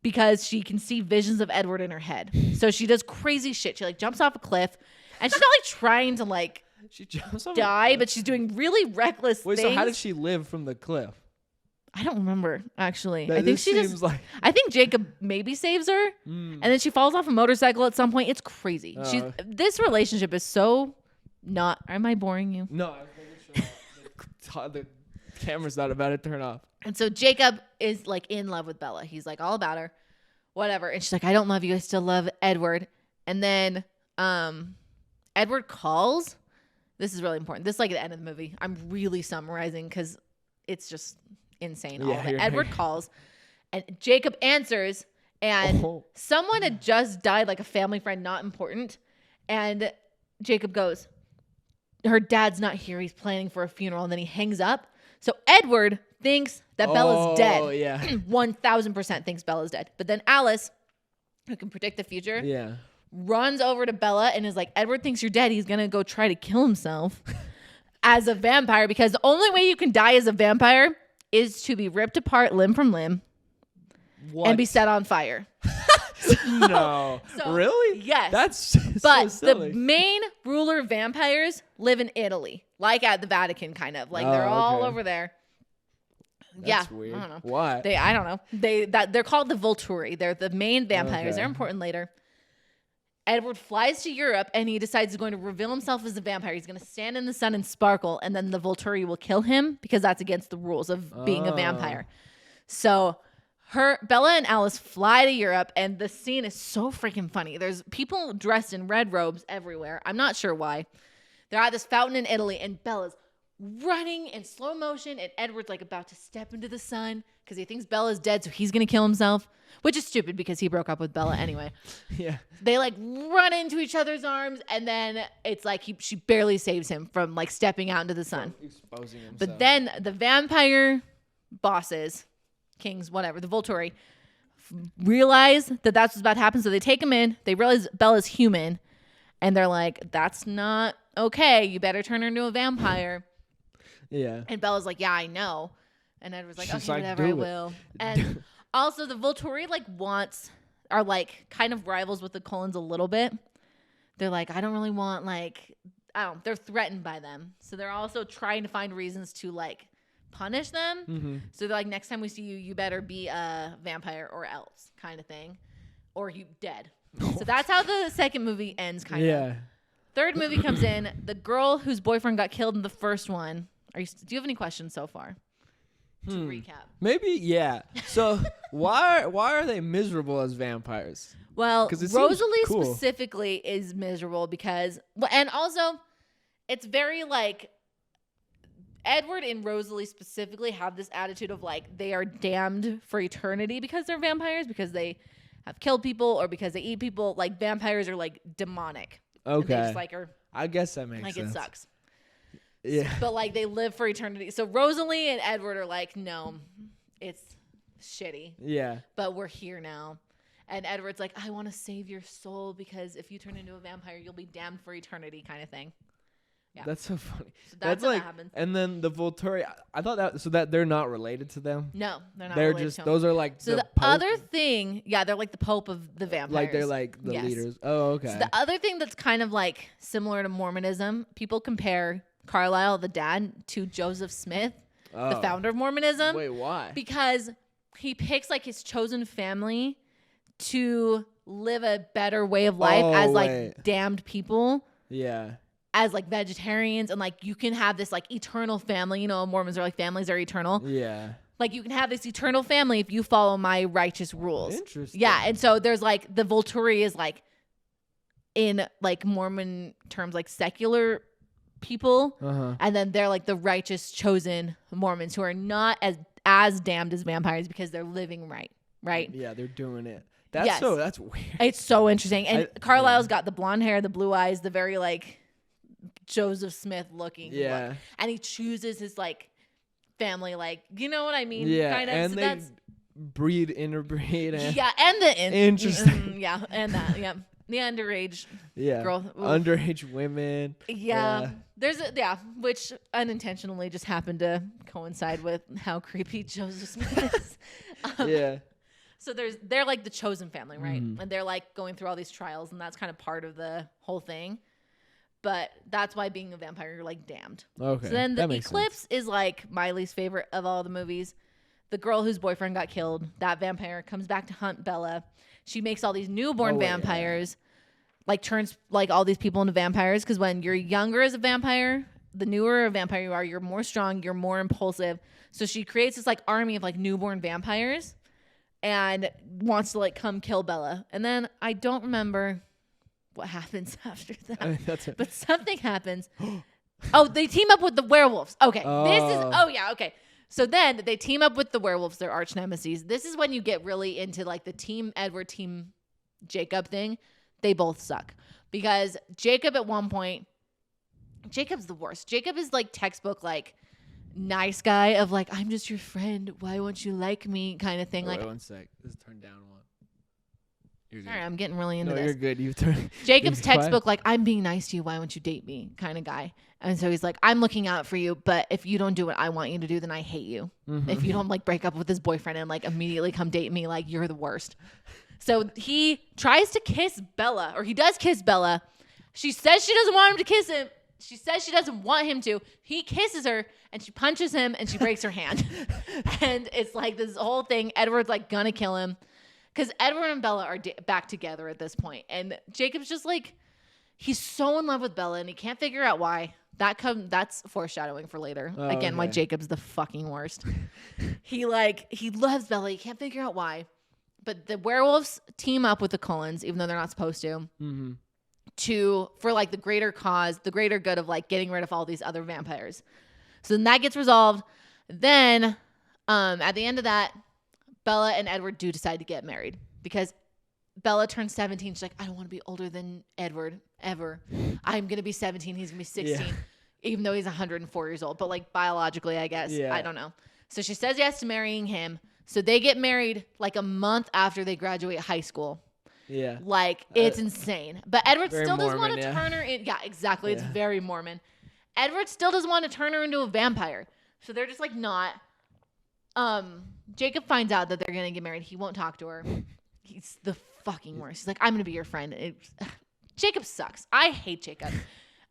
because she can see visions of Edward in her head. So she does crazy shit. She jumps off a cliff and she's not trying to she jumps off die, but she's doing really reckless things. So how did she live from the cliff? I don't remember actually. I think Jacob maybe saves her and then she falls off a motorcycle at some point. It's crazy. This relationship is so Not. Am I boring you? No, I was making sure the camera's not about to turn off. And so Jacob is like in love with Bella. He's like all about her, whatever. And she's like, I don't love you. I still love Edward. And then Edward calls. This is really important. This is like at the end of the movie. I'm really summarizing because it's just insane. All of it. Edward calls and Jacob answers. And someone had just died, like a family friend, not important. And Jacob goes, her dad's not here. He's planning for a funeral. And then he hangs up. So Edward thinks that Bella's dead. Oh, yeah. 1,000% thinks Bella's dead. But then Alice, who can predict the future, runs over to Bella and is like, Edward thinks you're dead. He's going to go try to kill himself as a vampire because the only way you can die as a vampire is to be ripped apart limb from limb and be set on fire. No. Really? Yes. That's but so silly. The main ruler vampires live in Italy, like at the Vatican, kind of. Like they're all over there. That's weird. I don't know. Why? I don't know. They're called the Volturi. They're the main vampires. Okay. They're important later. Edward flies to Europe and he decides he's going to reveal himself as a vampire. He's going to stand in the sun and sparkle, and then the Volturi will kill him because that's against the rules of being a vampire. So Bella and Alice fly to Europe, and the scene is so freaking funny. There's people dressed in red robes everywhere. I'm not sure why. They're at this fountain in Italy, and Bella's running in slow motion, and Edward's like about to step into the sun because he thinks Bella's dead, so he's going to kill himself, which is stupid because he broke up with Bella anyway. Yeah. They like run into each other's arms, and then it's like she barely saves him from like stepping out into the sun. Exposing himself. But then the vampire bosses, kings, whatever, the Volturi, realize that that's what's about to happen. So they take him in. They realize Bella's human. And they're like, that's not okay. You better turn her into a vampire. Yeah. And Bella's like, yeah, I know. And Edward's like, okay, whatever, I will. And also the Volturi are like kind of rivals with the Cullens a little bit. They're like, I don't really want they're threatened by them. So they're also trying to find reasons to like punish them. Mm-hmm. So they're like, next time we see you, you better be a vampire or else kind of thing. Or you dead. So that's how the second movie ends kind of. Third movie comes in. The girl whose boyfriend got killed in the first one. Do you have any questions so far? To recap. Maybe, yeah. So why are they miserable as vampires? Well, Rosalie specifically is miserable because, and also it's very like, Edward and Rosalie specifically have this attitude of like they are damned for eternity because they're vampires, because they have killed people or because they eat people. Like vampires are like demonic. Okay. And they just I guess that makes sense. Like it sucks. Yeah. But like they live for eternity. So Rosalie and Edward are like, no, it's shitty. Yeah. But we're here now. And Edward's like, I want to save your soul because if you turn into a vampire, you'll be damned for eternity kind of thing. Yeah. That's so funny. So that's like, that happens. And then the Volturi, I thought that they're not related to them. No, they're not. They're just those are like so the other thing. Yeah, they're like the Pope of the vampires. Like they're like the leaders. Oh, okay. So the other thing that's kind of like similar to Mormonism, people compare Carlisle, the dad, to Joseph Smith, the founder of Mormonism. Wait, why? Because he picks like his chosen family to live a better way of life as like damned people. Yeah. As like vegetarians, and like you can have this like eternal family. You know, Mormons are like families are eternal. Yeah. Like you can have this eternal family if you follow my righteous rules. Interesting. Yeah, and so there's like the Volturi is like in like Mormon terms like secular people, and then they're like the righteous chosen Mormons who are not as damned as vampires because they're living right. Yeah, they're doing it. That's weird. It's so interesting. And Carlisle's got the blonde hair, the blue eyes, the very like Joseph Smith looking look. And he chooses his like family, like, you know what I mean? Yeah, kind of. And so they interbreed. And and the interesting. And that, the underage girl. Oof. Underage women. Yeah. There's which unintentionally just happened to coincide with how creepy Joseph Smith is. So they're like the chosen family, right? And they're like going through all these trials, and that's kind of part of the whole thing. But that's why being a vampire, you're like damned. Okay. So then the Eclipse is like my least favorite of all the movies. The girl whose boyfriend got killed, that vampire comes back to hunt Bella. She makes all these newborn vampires. like turns like all these people into vampires. Because when you're younger as a vampire, the newer a vampire you are, you're more strong, you're more impulsive. So she creates this like army of like newborn vampires and wants to like come kill Bella. And then I don't remember what happens after that. But something happens. Oh, they team up with the werewolves. Okay. Okay. So then they team up with the werewolves, their arch nemesis. This is when you get really into like the team Edward, team Jacob thing. They both suck. Because Jacob at one point, Jacob's the worst. Jacob is like textbook, like nice guy of like, I'm just your friend. Why won't you like me? Kind of thing. Wait, 1 sec. This is turned down one. You're sorry, I'm getting really into this. You're good. You've turned. Jacob's textbook, like, I'm being nice to you. Why won't you date me? Kind of guy. And so he's like, I'm looking out for you, but if you don't do what I want you to do, then I hate you. Mm-hmm. If you don't like break up with his boyfriend and like immediately come date me, like you're the worst. So he tries to kiss Bella, or he does kiss Bella. She says she doesn't want him to kiss him. She says she doesn't want him to. He kisses her and she punches him and she breaks her hand. And it's like this whole thing. Edward's like gonna kill him. Because Edward and Bella are back together at this point. And Jacob's just like, he's so in love with Bella and he can't figure out why. That's foreshadowing for later. Again, why Jacob's the fucking worst. He loves Bella. He can't figure out why. But the werewolves team up with the Cullens, even though they're not supposed to, for like the greater cause, the greater good of like getting rid of all these other vampires. So then that gets resolved. Then at the end of that, Bella and Edward do decide to get married because Bella turns 17. She's like, I don't want to be older than Edward ever. I'm going to be 17. He's going to be 16, even though he's 104 years old. But like biologically, I guess. Yeah. I don't know. So she says yes to marrying him. So they get married like a month after they graduate high school. Yeah. Like it's insane. But Edward still doesn't want to turn her in. Yeah, exactly. Yeah. It's very Mormon. Edward still doesn't want to turn her into a vampire. So they're just like not. Jacob finds out that they're going to get married. He won't talk to her. He's the fucking worst. He's like, I'm going to be your friend. Jacob sucks. I hate Jacob.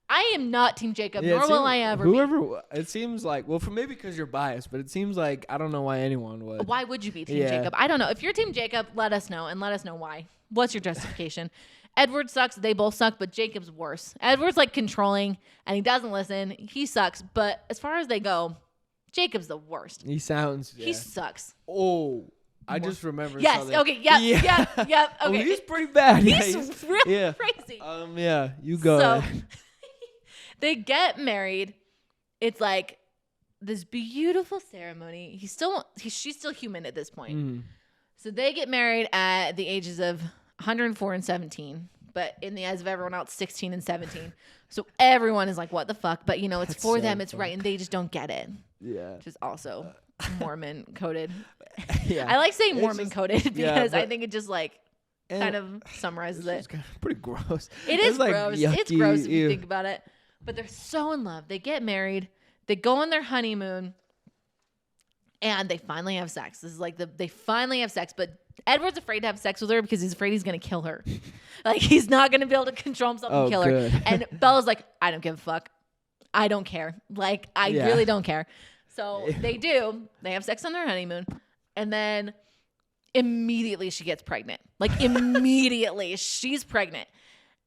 I am not Team Jacob, nor will I ever be. It seems like, well, maybe because you're biased, but it seems like, I don't know why anyone would. Why would you be Team Jacob? I don't know. If you're Team Jacob, let us know, and let us know why. What's your justification? Edward sucks. They both suck, but Jacob's worse. Edward's like controlling, and he doesn't listen. He sucks, but as far as they go, Jacob's the worst. He sounds. He sucks. Oh, I just remembered. Yes. Something. Okay. Yep. Okay. Oh, he's pretty bad. He's really crazy. Yeah. You go. So they get married. It's like this beautiful ceremony. She's still human at this point. Mm. So they get married at the ages of 104 and 17. But in the eyes of everyone else, 16 and 17. So everyone is like, what the fuck? But, it's for them. It's right. And they just don't get it. Yeah. Which is also Mormon coded. Yeah. I like saying Mormon coded because I think it just like kind of summarizes it. Kind of pretty gross. It is like gross. Yucky, it's gross if you think about it. But they're so in love. They get married. They go on their honeymoon. And they finally have sex. This is like they finally have sex. But Edward's afraid to have sex with her because he's afraid he's going to kill her. Like, he's not going to be able to control himself and kill her. And Bella's like, I don't give a fuck. I don't care. Like, I really don't care. So they do. They have sex on their honeymoon. And then immediately she gets pregnant. Like, immediately she's pregnant.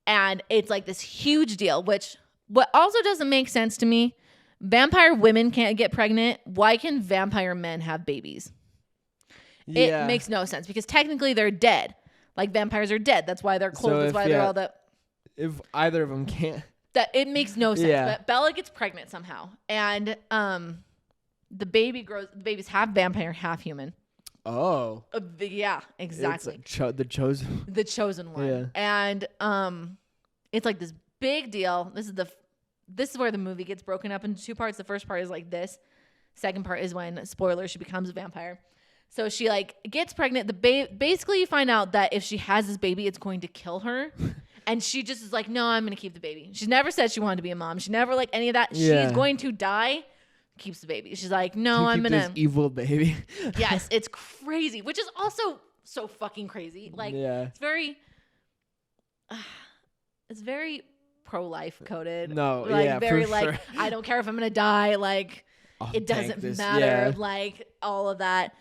And it's like this huge deal, which what also doesn't make sense to me. Vampire women can't get pregnant. Why can vampire men have babies? It makes no sense because technically they're dead. Like vampires are dead. That's why they're cold. So that's why they're all that. If either of them can't. That it makes no sense. Yeah. But Bella gets pregnant somehow. And the baby grows. The babies half vampire, half human. Oh. Yeah, exactly. The chosen. The chosen one. Yeah. And it's like this big deal. This is where the movie gets broken up into two parts. The first part is like this. Second part is when, spoiler, she becomes a vampire. So she like gets pregnant. Basically you find out that if she has this baby, it's going to kill her. And she just is like, no, I'm going to keep the baby. She never said she wanted to be a mom. She never like any of that. Yeah. She's going to die. Keeps the baby. She's like, no, I'm going to. Evil baby. Yes. It's crazy, which is also so fucking crazy. Like it's very pro-life coded. No, like very for like sure. I don't care if I'm gonna die. Like it doesn't matter. Like all of that.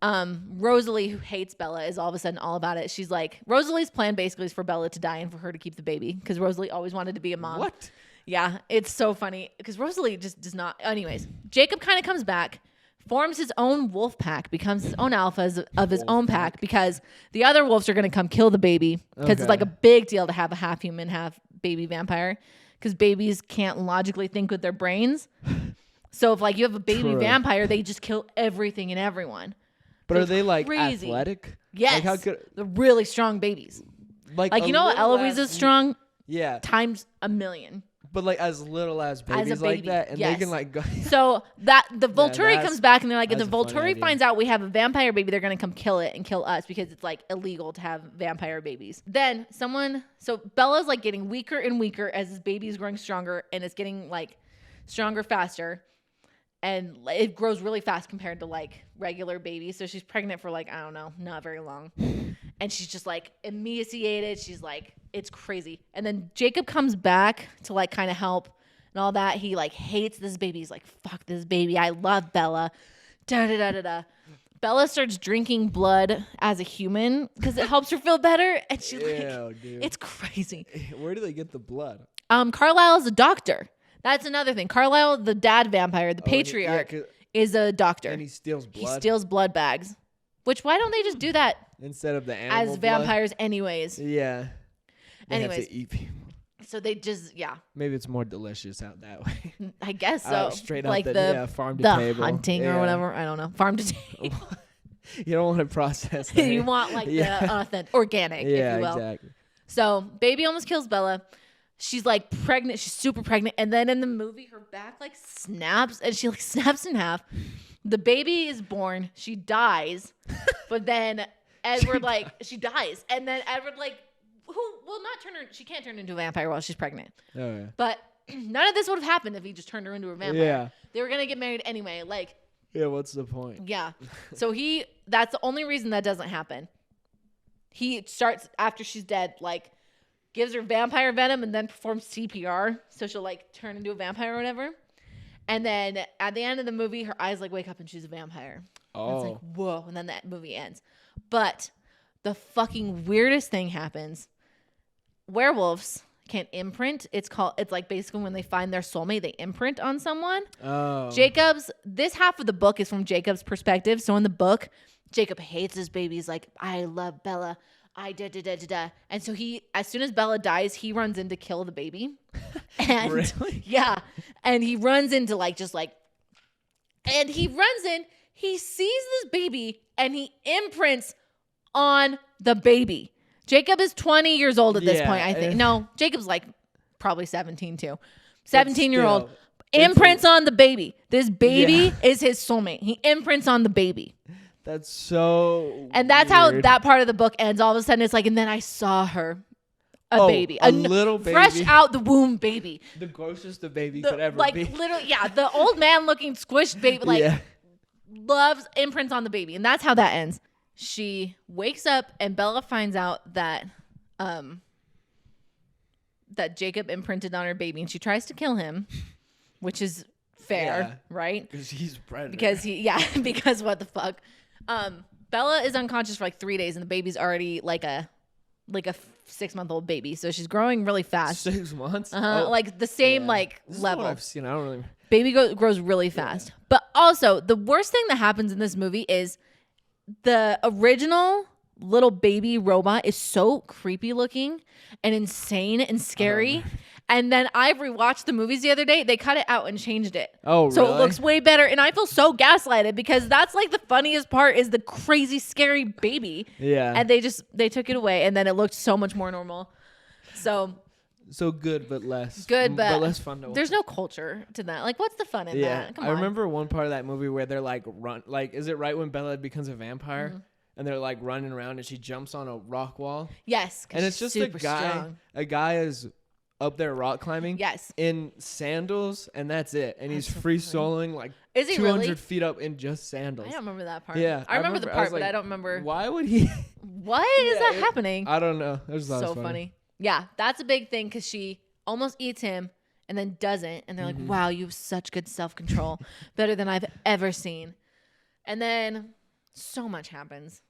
Rosalie, who hates Bella, is all of a sudden all about it. She's like, Rosalie's plan basically is for Bella to die and for her to keep the baby because Rosalie always wanted to be a mom. What? Yeah, it's so funny because Rosalie just does not. Anyways, Jacob kind of comes back, forms his own wolf pack, becomes his own alpha of his own pack because the other wolves are going to come kill the baby because it's like a big deal to have a half human, half baby vampire because babies can't logically think with their brains. So if like you have a baby vampire, they just kill everything and everyone. But are they like athletic? Yes. Like how good? They're really strong babies. Like you know, Eloise is strong. Yeah. Times a million. But like as little as babies like that, and they can like go. So that the Volturi comes back and they're like, if the Volturi finds out we have a vampire baby, they're gonna come kill it and kill us because it's like illegal to have vampire babies. Then so Bella's like getting weaker and weaker as his baby is growing stronger and it's getting like stronger faster, and it grows really fast compared to like regular babies. So she's pregnant for like, I don't know, not very long, and she's just like emaciated. She's like, it's crazy. And then Jacob comes back to like kind of help and all that. He like hates this baby. He's like, fuck this baby. I love Bella. Da da da da da. Bella starts drinking blood as a human because it helps her feel better. And she it's crazy. Where do they get the blood? Carlisle is a doctor. That's another thing. Carlisle, the dad vampire, the patriarch, is a doctor. And he steals blood. He steals blood bags. Which why don't they just do that instead of the animal as vampires anyways? Yeah. They anyways, have to eat people. So they just Maybe it's more delicious out that way. I guess so. Straight like out the farm to the table. Hunting or whatever. I don't know. Farm to table. You don't want to process that. You want like the authentic, organic, if you will. Exactly. So baby almost kills Bella. She's like pregnant. She's super pregnant. And then in the movie, her back like snaps and she like snaps in half. The baby is born. She dies. But then Edward she dies. And then Edward who will not turn her. She can't turn into a vampire while she's pregnant. Oh yeah. But none of this would have happened if he just turned her into a vampire. Yeah. They were gonna get married anyway. Yeah. What's the point? Yeah. So that's the only reason that doesn't happen. He starts after she's dead, gives her vampire venom and then performs CPR. So she'll turn into a vampire or whatever. And then at the end of the movie, her eyes wake up and she's a vampire. Oh. And it's like, whoa. And then that movie ends. But the fucking weirdest thing happens. Werewolves can imprint. It's basically when they find their soulmate, they imprint on someone. Oh. This half of the book is from Jacob's perspective. So in the book, Jacob hates his baby. He's like, I love Bella. And so as soon as Bella dies, he runs in to kill the baby. And really? Yeah. And he runs into and he runs in, he sees this baby and he imprints on the baby. Jacob is 20 years old at this point, I think. No, Jacob's probably 17 too. 17-year-old imprints on the baby. This baby is his soulmate. He imprints on the baby. That's so And that's weird. How that part of the book ends. All of a sudden it's and then I saw her. A baby. A little baby. Fresh out the womb baby. The grossest a baby could ever be. Literally, yeah. The old man looking squished baby, loves imprints on the baby. And that's how that ends. She wakes up and Bella finds out that that Jacob imprinted on her baby and she tries to kill him, which is fair, right? Because he's a predator. Because what the fuck? Bella is unconscious for 3 days and the baby's already a 6-month-old baby, so she's growing really fast. 6 months? The same this level. Is what I've seen. I don't really. Baby grows really fast. Yeah. But also, the worst thing that happens in this movie is the original little baby robot is so creepy looking and insane and scary. And then I rewatched the movies the other day. They cut it out and changed it. Oh, so really? It looks way better. And I feel so gaslighted because that's the funniest part is the crazy, scary baby. Yeah. And they took it away and then it looked so much more normal. So good, but less. Good, but less fun to watch. There's no culture to that. What's the fun in that? Come on. I remember one part of that movie where they're run. Is it right when Bella becomes a vampire? Mm-hmm. And they're running around and she jumps on a rock wall? Yes. And it's just a guy is up there rock climbing. Yes. In sandals, and that's it. And he's free soloing is he 200 really? feet up in just sandals. I don't remember that part. Yeah. I remember the part, but I don't remember. Why would he? What is that happening? I don't know. It was so funny. Yeah, that's a big thing because she almost eats him and then doesn't. And they're like, wow, you have such good self-control. Better than I've ever seen. And then So much happens.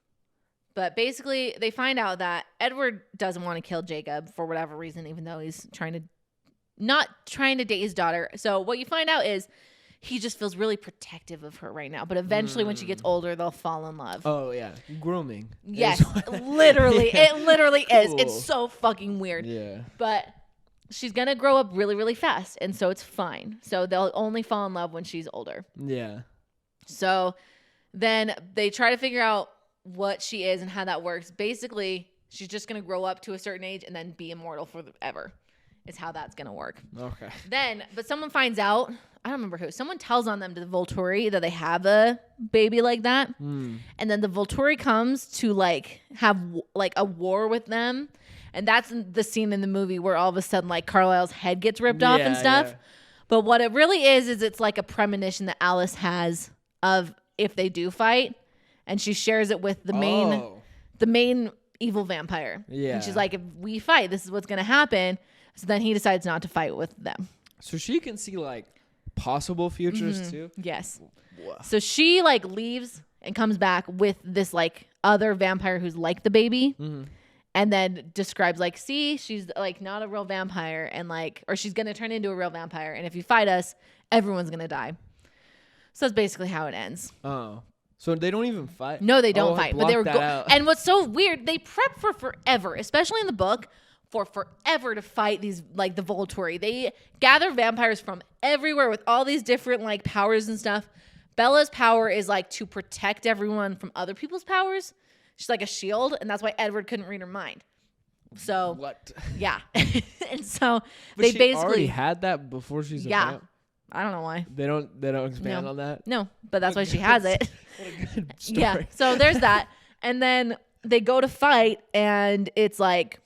But basically, they find out that Edward doesn't want to kill Jacob for whatever reason, even though he's not trying to date his daughter. So what you find out is he just feels really protective of her right now. But eventually, when she gets older, they'll fall in love. Oh, yeah. Grooming. Yes, literally. Yeah. It literally is. Cool. It's so fucking weird. Yeah. But she's going to grow up really, really fast. And so it's fine. So they'll only fall in love when she's older. Yeah. So then they try to figure out what she is and how that works. Basically, she's just going to grow up to a certain age and then be immortal forever. Is how that's going to work. Okay. But someone finds out, I don't remember who, someone tells on them to the Volturi that they have a baby like that. And then the Volturi comes to like have like a war with them. And that's the scene in the movie where all of a sudden like Carlisle's head gets ripped off and stuff. Yeah. But what it really is it's like a premonition that Alice has of if they do fight. And she shares it with the main evil vampire. Yeah. And she's like, if we fight, this is what's going to happen. So then he decides not to fight with them. So she can see like possible futures too? Yes. Whoa. So she like leaves and comes back with this like other vampire who's like the baby. And then describes like, see, she's like not a real vampire and like, or she's going to turn into a real vampire. And if you fight us, everyone's going to die. So that's basically how it ends. Oh. So they don't even fight? No, they don't fight. But they were and what's so weird, they prep for forever, especially in the book, for forever to fight these like the Volturi. They gather vampires from everywhere with all these different like powers and stuff. Bella's power is like to protect everyone from other people's powers. She's like a shield, and that's why Edward couldn't read her mind. So what? Yeah. And so but they she basically already had that before she's a vamp? I don't know why. They don't expand on that? No, but that's why she has it. What a good story. Yeah. So there's that. And then they go to fight, and it's like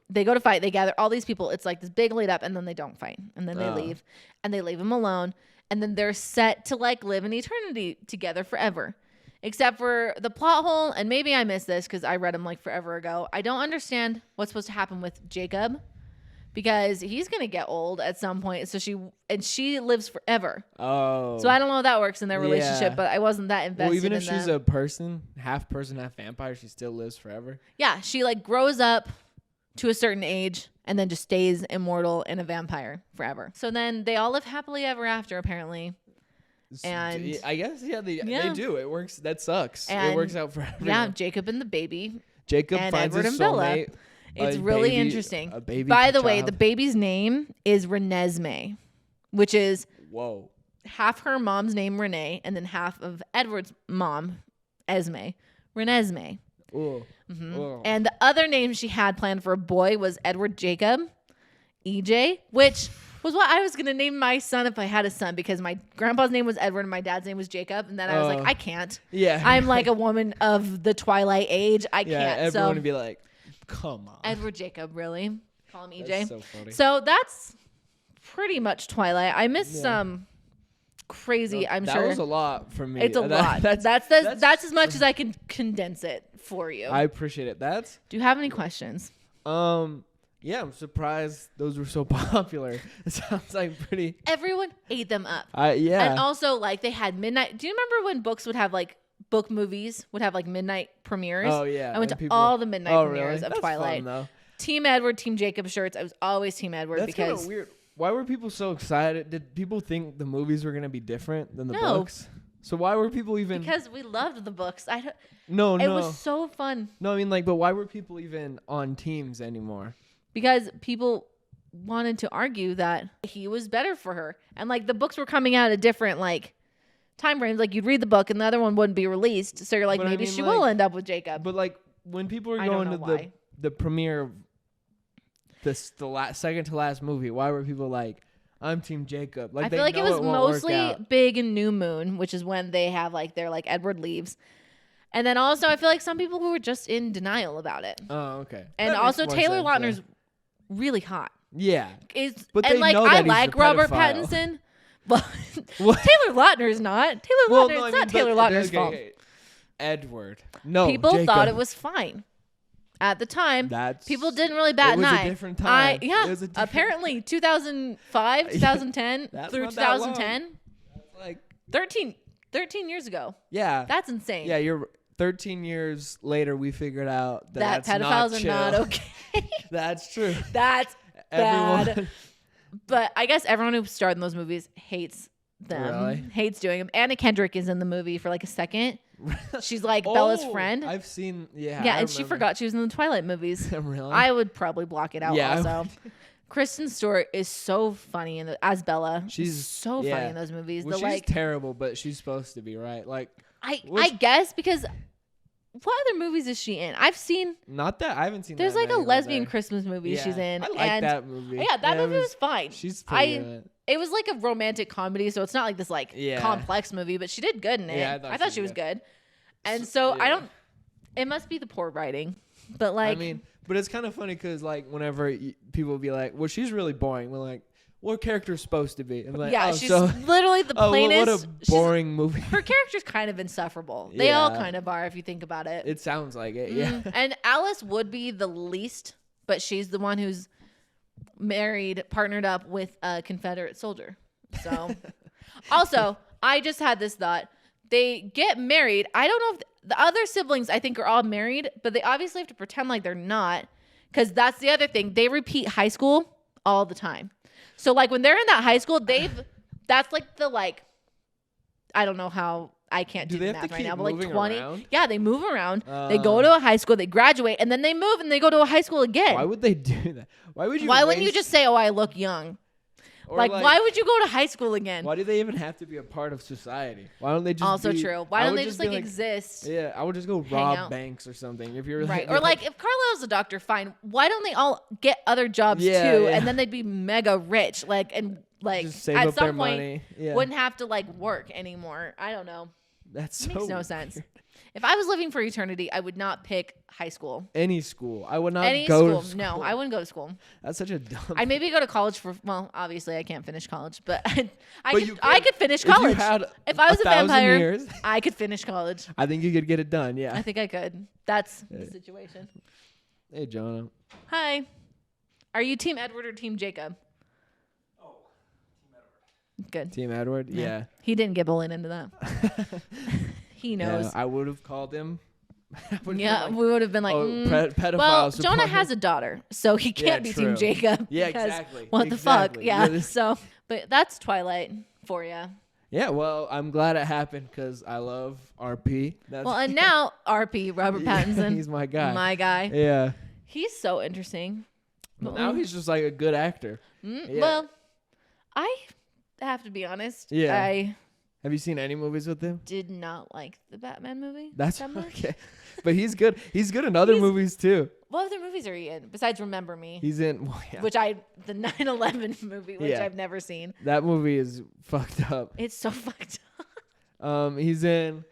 they go to fight. They gather all these people. It's like this big lead up, and then they don't fight. And then they leave, and they leave him alone. And then they're set to like live in eternity together forever. Except for the plot hole, and maybe I missed this because I read them like forever ago. I don't understand what's supposed to happen with Jacob. Because he's going to get old at some point. So she lives forever. Oh. So I don't know how that works in their relationship, but I wasn't that invested in them. Well, even if she's a person, half vampire, she still lives forever? Yeah. She like grows up to a certain age and then just stays immortal and a vampire forever. So then they all live happily ever after, apparently. And I guess, they do. It works. That sucks. And it works out for everyone. Yeah, Jacob and the baby. Jacob and finds Edward his and Bella. soulmate. It's really interesting. By the way, the baby's name is Renesmee, which is half her mom's name, Renee, and then half of Edward's mom, Esme. Renesmee. And the other name she had planned for a boy was Edward Jacob, EJ, which was what I was going to name my son if I had a son, because my grandpa's name was Edward and my dad's name was Jacob. And then I was like, I can't. Yeah. I'm like a woman of the Twilight age. I can't. Everyone would be like, come on. Edward Jacob, really? Call him EJ. That's so funny. So that's pretty much Twilight. I missed some crazy, I'm sure. That was a lot for me. It's a lot. That's as much as I can condense it for you. I appreciate it. Do you have any questions? Yeah, I'm surprised those were so popular. It sounds like pretty. Everyone ate them up. Yeah. And also, like, they had midnight. Do you remember when books would have, like, book movies would have, like, midnight premieres? Oh, yeah. I went to all the midnight premieres of That's Twilight. Fun, though. Team Edward, Team Jacob shirts. I was always Team Edward. That's kind of weird. Why were people so excited? Did people think the movies were going to be different than the books? So why were people even... Because we loved the books. No. It was so fun. No, I mean, like, but why were people even on teams anymore? Because people wanted to argue that he was better for her. And, like, the books were coming out at different, like, time frames. Like, you'd read the book and the other one wouldn't be released. So you're like, but maybe she will end up with Jacob. But, like, when people are going to the premiere of the second to last movie, why were people like, I'm Team Jacob? Like, I feel like it was mostly big in New Moon, which is when they have, like, their, like, Edward leaves. And then also, I feel like some people who were just in denial about it. Oh, okay. And also, Taylor Lautner's really hot. Yeah. But and like I like Robert Pattinson, but Taylor Lautner's not. Taylor Lautner, it's not Taylor Lautner's fault. Edward. No. People Jacob. thought it was fine. At the time, people didn't really bat an eye. It was a different time. Apparently 2005, 2010 through 2010. Like 13 13 years ago. Yeah. That's insane. Yeah, you're 13 years later, we figured out that pedophiles are not okay. That's true. That's bad. But I guess everyone who starred in those movies hates them. Really? Hates doing them. Anna Kendrick is in the movie for like a second. She's like Bella's friend. I've seen, yeah. Yeah, and she forgot she was in the Twilight movies. Really? I would probably block it out also. Kristen Stewart is so funny as Bella. She's so funny in those movies. Well, she's terrible, but she's supposed to be, right? Like, I guess because what other movies is she in? I've seen. Not that I haven't seen. There's like a lesbian Christmas movie she's in. I like that movie. Yeah, that movie was fine. She's pretty good. It was like a romantic comedy, so it's not like this like complex movie, but she did good in it. Yeah, I thought she was good. And so I don't. It must be the poor writing, but like. I mean, but it's kind of funny because like whenever people will be like, "Well, she's really boring," we're like, "What character's supposed to be?" And like, she's literally the plainest. What a boring movie. Her character's kind of insufferable. They all kind of are, if you think about it. It sounds like it, yeah. And Alice would be the least, but she's the one who's married, partnered up with a Confederate soldier. So, also, I just had this thought. They get married. I don't know if the other siblings, I think, are all married, but they obviously have to pretend like they're not, because that's the other thing. They repeat high school all the time. So, like, when they're in that high school, that's like the, like, I don't know how, I can't do the math right now, but like 20. Around? Yeah, they move around. They go to a high school, they graduate, and then they move and they go to a high school again. Why would they do that? Why wouldn't you just say, "Oh, I look young"? Like, why would you go to high school again? Why do they even have to be a part of society? Why don't they just also true? Why don't they just like exist? Yeah, I would just go rob banks or something if you're right. Or like if Carlisle's a doctor, fine. Why don't they all get other jobs too? And then they'd be mega rich. Like and like just save at up some their point money. Wouldn't have to like work anymore. I don't know. That's makes no sense. If I was living for eternity, I would not pick high school. Any school. I would not go to school. No, I wouldn't go to school. That's such a dumb I'd maybe go to college well, obviously I can't finish college, but I could finish college. If I was a vampire, years, I could finish college. I think you could get it done, yeah. I think I could. That's the situation. Hey, Jonah. Hi. Are you Team Edward or Team Jacob? Oh, Team Edward. Good. Team Edward? Yeah. He didn't get bullied into that. He knows. Yeah, I would have called him. We would have been like, pedophile. Well, Jonah has a daughter, so he can't be Team Jacob. Yeah, exactly. What the fuck? Yeah. So, but that's Twilight for you. Yeah, well, I'm glad it happened because I love RP. And now RP, Robert Pattinson. He's my guy. My guy. Yeah. He's so interesting. Well, now he's just like a good actor. Yeah. Well, I have to be honest. Yeah. Have you seen any movies with him? Did not like the Batman movie. That's okay. But he's good. He's good in other movies too. What other movies are you in besides Remember Me? He's in the 9/11 movie, which I've never seen. That movie is fucked up. It's so fucked up. He's in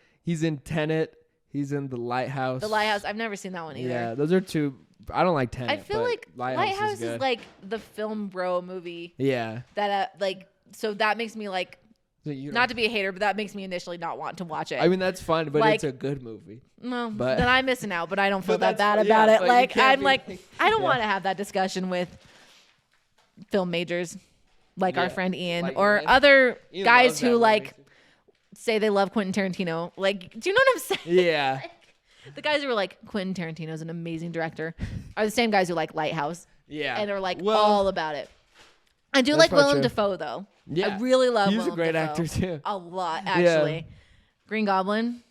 Tenet. He's in The Lighthouse. The Lighthouse. I've never seen that one either. Yeah, those are two. I don't like Tenet. I feel like Lighthouse is like the film bro movie. Yeah. That so that makes me like. Not to be a hater, but that makes me initially not want to watch it. I mean, that's fine, but it's a good movie. No, but then I'm missing out, but I don't feel that bad about it. Like, I'm like, I don't want to have that discussion with film majors like our friend Ian or other guys who like say they love Quentin Tarantino. Like, do you know what I'm saying? Yeah. The guys who are like, Quentin Tarantino's an amazing director are the same guys who like Lighthouse. Yeah. And are like all about it. I do like Willem Dafoe though. Yeah. I really love Willem He's a great Dafoe. actor too. A lot, actually. Yeah. Green Goblin.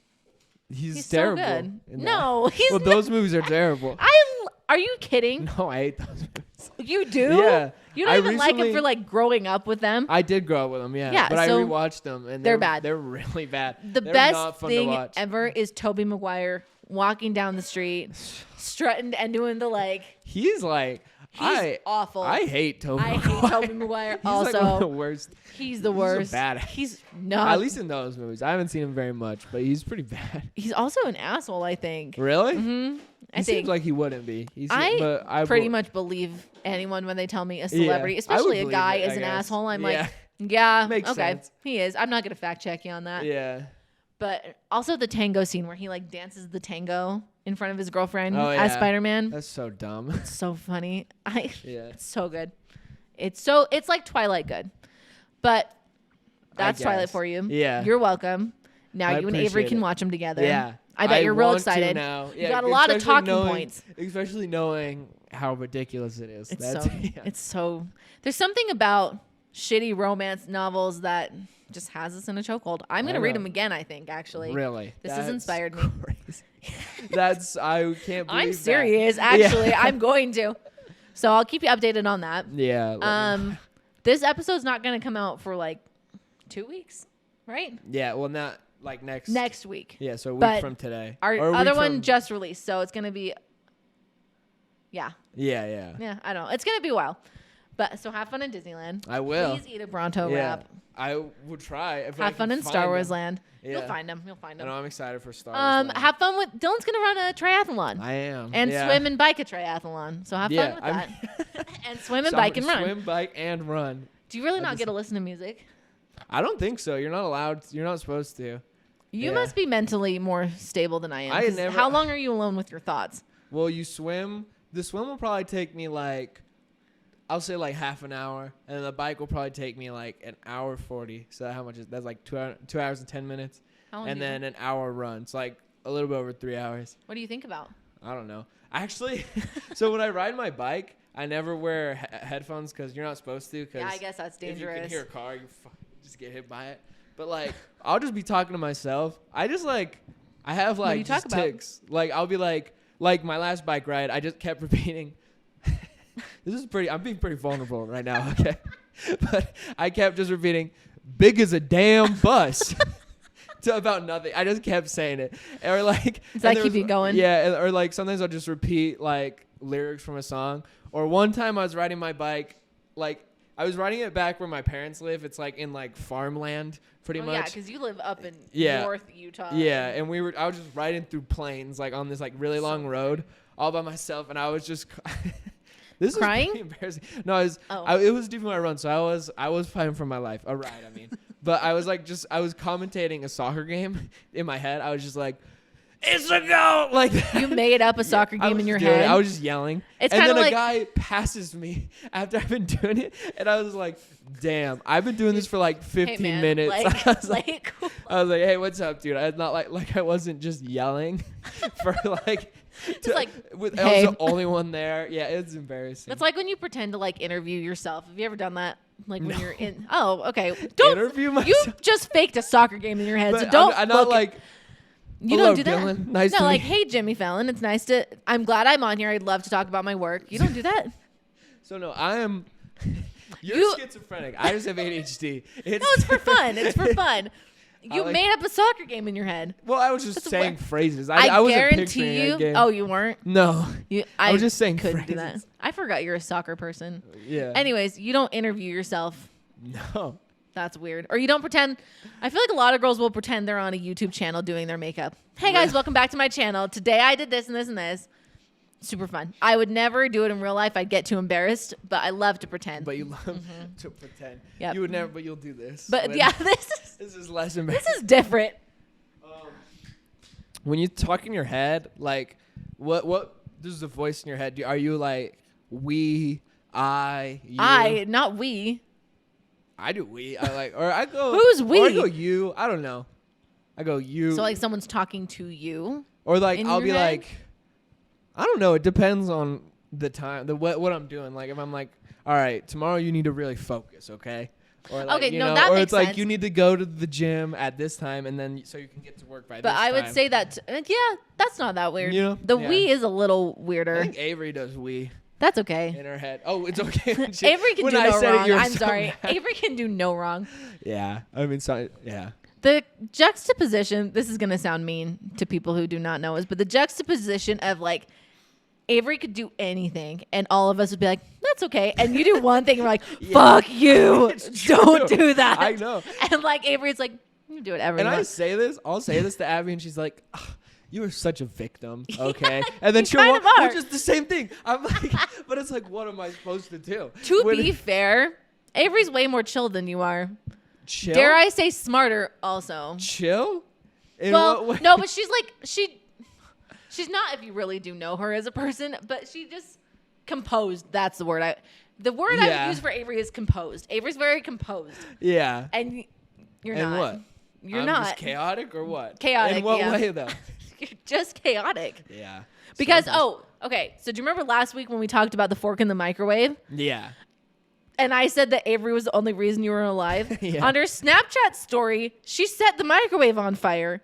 He's terrible. So good. No, he's well, those movies are terrible. Are you kidding? No, I hate those movies. You do? Yeah. You don't even like them for like growing up with them? I did grow up with them, yeah. But so I rewatched them and they're bad. They're really bad. The best thing ever is Tobey Maguire walking down the street, strutting and doing the like. He's awful. I hate Tobey Maguire. I hate Tobey Maguire also. He's like one of the worst. He's the worst. He's bad. He's not. At least in those movies. I haven't seen him very much, but he's pretty bad. He's also an asshole, I think. Really? Mm-hmm. He seems like he wouldn't be. I pretty much believe anyone when they tell me a celebrity, especially a guy, is an asshole. I'm like, yeah, makes sense. He is. I'm not going to fact check you on that. Yeah. But also the tango scene where he like dances the tango in front of his girlfriend as Spider-Man. That's so dumb. It's so funny. It's so good. It's like Twilight good. But that's Twilight for you. Yeah. You're welcome. Now you and Avery can watch them together. Yeah. I bet you're real excited. Now. Yeah, you got a lot of talking points. Especially knowing how ridiculous it is. It's so. There's something about shitty romance novels that just has us in a chokehold. I'm going to read them again, I think, actually. Really? This has inspired me. I can't believe I'm serious, actually. Yeah. I'm going to. So I'll keep you updated on that. Yeah. This episode's not going to come out for like 2 weeks, right? Yeah, well, not like next week. Yeah, so a week from today. Our other one just released, so it's going to be Yeah, I don't know. It's going to be a while. But so have fun in Disneyland. I will. Please eat a Bronto wrap. I will try. Have fun in Star Wars land. Yeah. You'll find them. I know, I'm excited for Star Wars land. Have fun with Dylan's going to run a triathlon. I am. And swim and bike a triathlon. So have fun with that. And swim and bike and run. Swim, bike, and run. Do you really not get to listen to music? I don't think so. You're not allowed. You're not supposed to. You must be mentally more stable than I am. How long are you alone with your thoughts? Well, you swim. The swim will probably take me like, I'll say like half an hour, and then the bike will probably take me like an hour 40. So how much is that's like 2 hours and 10 minutes, and then an hour run. It's like a little bit over 3 hours. What do you think about? I don't know. Actually, so when I ride my bike, I never wear headphones because you're not supposed to. Yeah, I guess that's dangerous. If you can hear a car, you just get hit by it. But like, I'll just be talking to myself. I just like, I have like just tics. Like I'll be like my last bike ride, I just kept repeating. I'm being pretty vulnerable right now, okay? But I kept just repeating, big as a damn bus. To about nothing. I just kept saying it. Or like, does that keep you going? Yeah, or like sometimes I'll just repeat like lyrics from a song. Or one time I was riding my bike, like I was riding it back where my parents live. It's like in like farmland pretty much. Yeah, because you live up in North Utah. Yeah, and I was just riding through plains like on this like really long road all by myself, and I was just this crying? Was pretty embarrassing. No, it was deep in my run, so I was fighting for my life. A ride, I mean. But I was like I was commentating a soccer game in my head. I was just like, it's a goal! Like that. You made up a soccer game in your head? I was just yelling. And then a guy passes me after I've been doing it, and I was like, damn, I've been doing this for like 15 minutes. I was like, hey, what's up, dude? I was not like I wasn't just yelling for like... I was the only one there. Yeah, it's embarrassing. It's like when you pretend to like interview yourself. Have you ever done that? Like when you're in. Oh, okay. Don't interview myself. You just faked a soccer game in your head. So don't. I'm not like. You don't do that. Dylan. Nice to like, hey, Jimmy Fallon. It's nice to. I'm glad I'm on here. I'd love to talk about my work. You don't do that. So no, I am. You're schizophrenic. I just have ADHD. It's for fun. It's for fun. You made up a soccer game in your head. Well, I was just saying phrases. I wasn't guarantee you. A game. Oh, you weren't? No. I was just saying couldn't phrases. Do that. I forgot you're a soccer person. Yeah. Anyways, you don't interview yourself. No. That's weird. Or you don't pretend. I feel like a lot of girls will pretend they're on a YouTube channel doing their makeup. Hey guys, welcome back to my channel. Today I did this and this and this. Super fun. I would never do it in real life. I'd get too embarrassed, but I love to pretend. But you love to pretend. Yep. You would never, but you'll do this. But this is less embarrassing. This is different. When you talk in your head, like what there's a voice in your head. Are you like we, I, you? Not we. I do we. I go. Who's we? Or I go you. I don't know. I go you. So like someone's talking to you. Or like I'll be head? Like. I don't know. It depends on the time, what I'm doing. Like if I'm like, all right, tomorrow you need to really focus, okay? Or like, okay, that or makes it's sense. Like you need to go to the gym at this time, and then so you can get to work by this time. But I would say that, that's not that weird. You know? The we is a little weirder. I think Avery does we. That's okay. In her head. Oh, it's okay. Avery can do no wrong. I'm sorry. Avery can do no wrong. Yeah. I mean, yeah. The juxtaposition, this is going to sound mean to people who do not know us, but the juxtaposition of like, Avery could do anything, and all of us would be like, that's okay. And you do one thing, and we're like, fuck you. Don't do that. I know. And like, Avery's like, you do whatever you want. I'll say this to Abby, and she's like, you are such a victim, okay? Yeah, and then she'll which is the same thing. I'm like, but it's like, what am I supposed to do? To be fair, Avery's way more chill than you are. Chill? Dare I say smarter also. Chill? No, but she's like, she's not if you really do know her as a person, but she just composed. That's the word I would use for Avery is composed. Avery's very composed. Yeah. And you're and not. What? You're not. Just chaotic or what? Chaotic. In what way though? You're just chaotic. Yeah. Because okay. So do you remember last week when we talked about the fork in the microwave? Yeah. And I said that Avery was the only reason you were alive. Yeah. On her Snapchat story, she set the microwave on fire.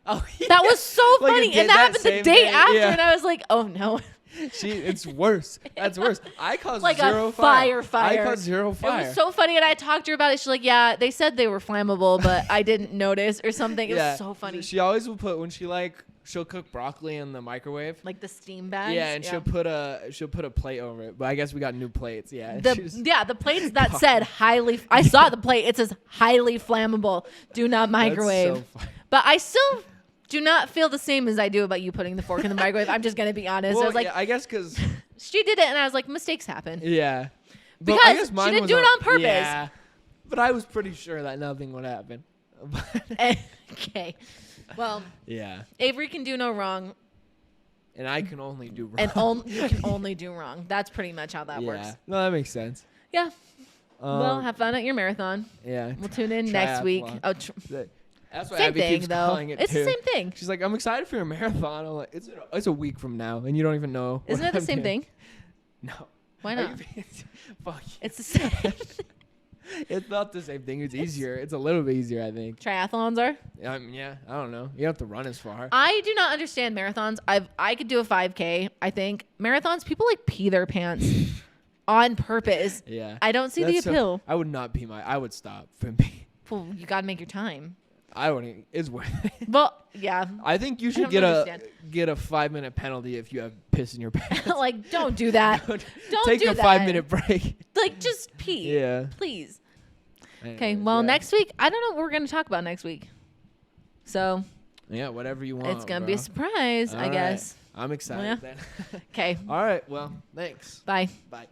Oh, yeah. That was so funny. And that happened the day after. Yeah. And I was like, oh no. It's worse. That's worse. I caused like zero a fire. I caused zero fire. It was so funny. And I talked to her about it. She's like, yeah, they said they were flammable, but I didn't notice or something. It was so funny. She always will put, when she'll cook broccoli in the microwave. Like the steam bags. Yeah, and she'll put a plate over it. But I guess we got new plates. Yeah. The plates that said highly. I saw the plate. It says highly flammable. Do not microwave. That's so funny. But I still do not feel the same as I do about you putting the fork in the microwave. I'm just gonna be honest. Well, I was like, yeah, I guess because she did it, and I was like, mistakes happen. Yeah. But because I guess she didn't do it on purpose. Yeah. But I was pretty sure that nothing would happen. Okay. Well. Yeah. Avery can do no wrong. And I can only do wrong. And you can only do wrong. That's pretty much how that works. No, that makes sense. Yeah. Well, have fun at your marathon. Yeah. We'll tune in next week. Oh, that's what same Abby thing, keeps though. calling it It's too. the same thing. She's like, I'm excited for your marathon. I'm like, it's a week from now, and you don't even know. Isn't it the same thing? No. Why not? Fuck. It's the same. It's not the same thing. It's easier. It's a little bit easier, I think. Triathlons are? Yeah, I don't know. You don't have to run as far. I do not understand marathons. I could do a 5K. I think marathons, people like pee their pants on purpose. Yeah. I don't see the appeal. I would not pee I would stop from peeing. Well, you got to make your time. I wouldn't. It's worth it. Well, yeah. I think you should get a 5-minute penalty if you have piss in your pants. Like, don't do that. Don't take do a that. 5-minute break. Like, just pee. Yeah. Please. Anyways, okay. Well, next week, I don't know what we're going to talk about next week. So. Yeah, whatever you want. It's going to be a surprise, I guess. I'm excited then. Okay. All right. Well, thanks. Bye. Bye.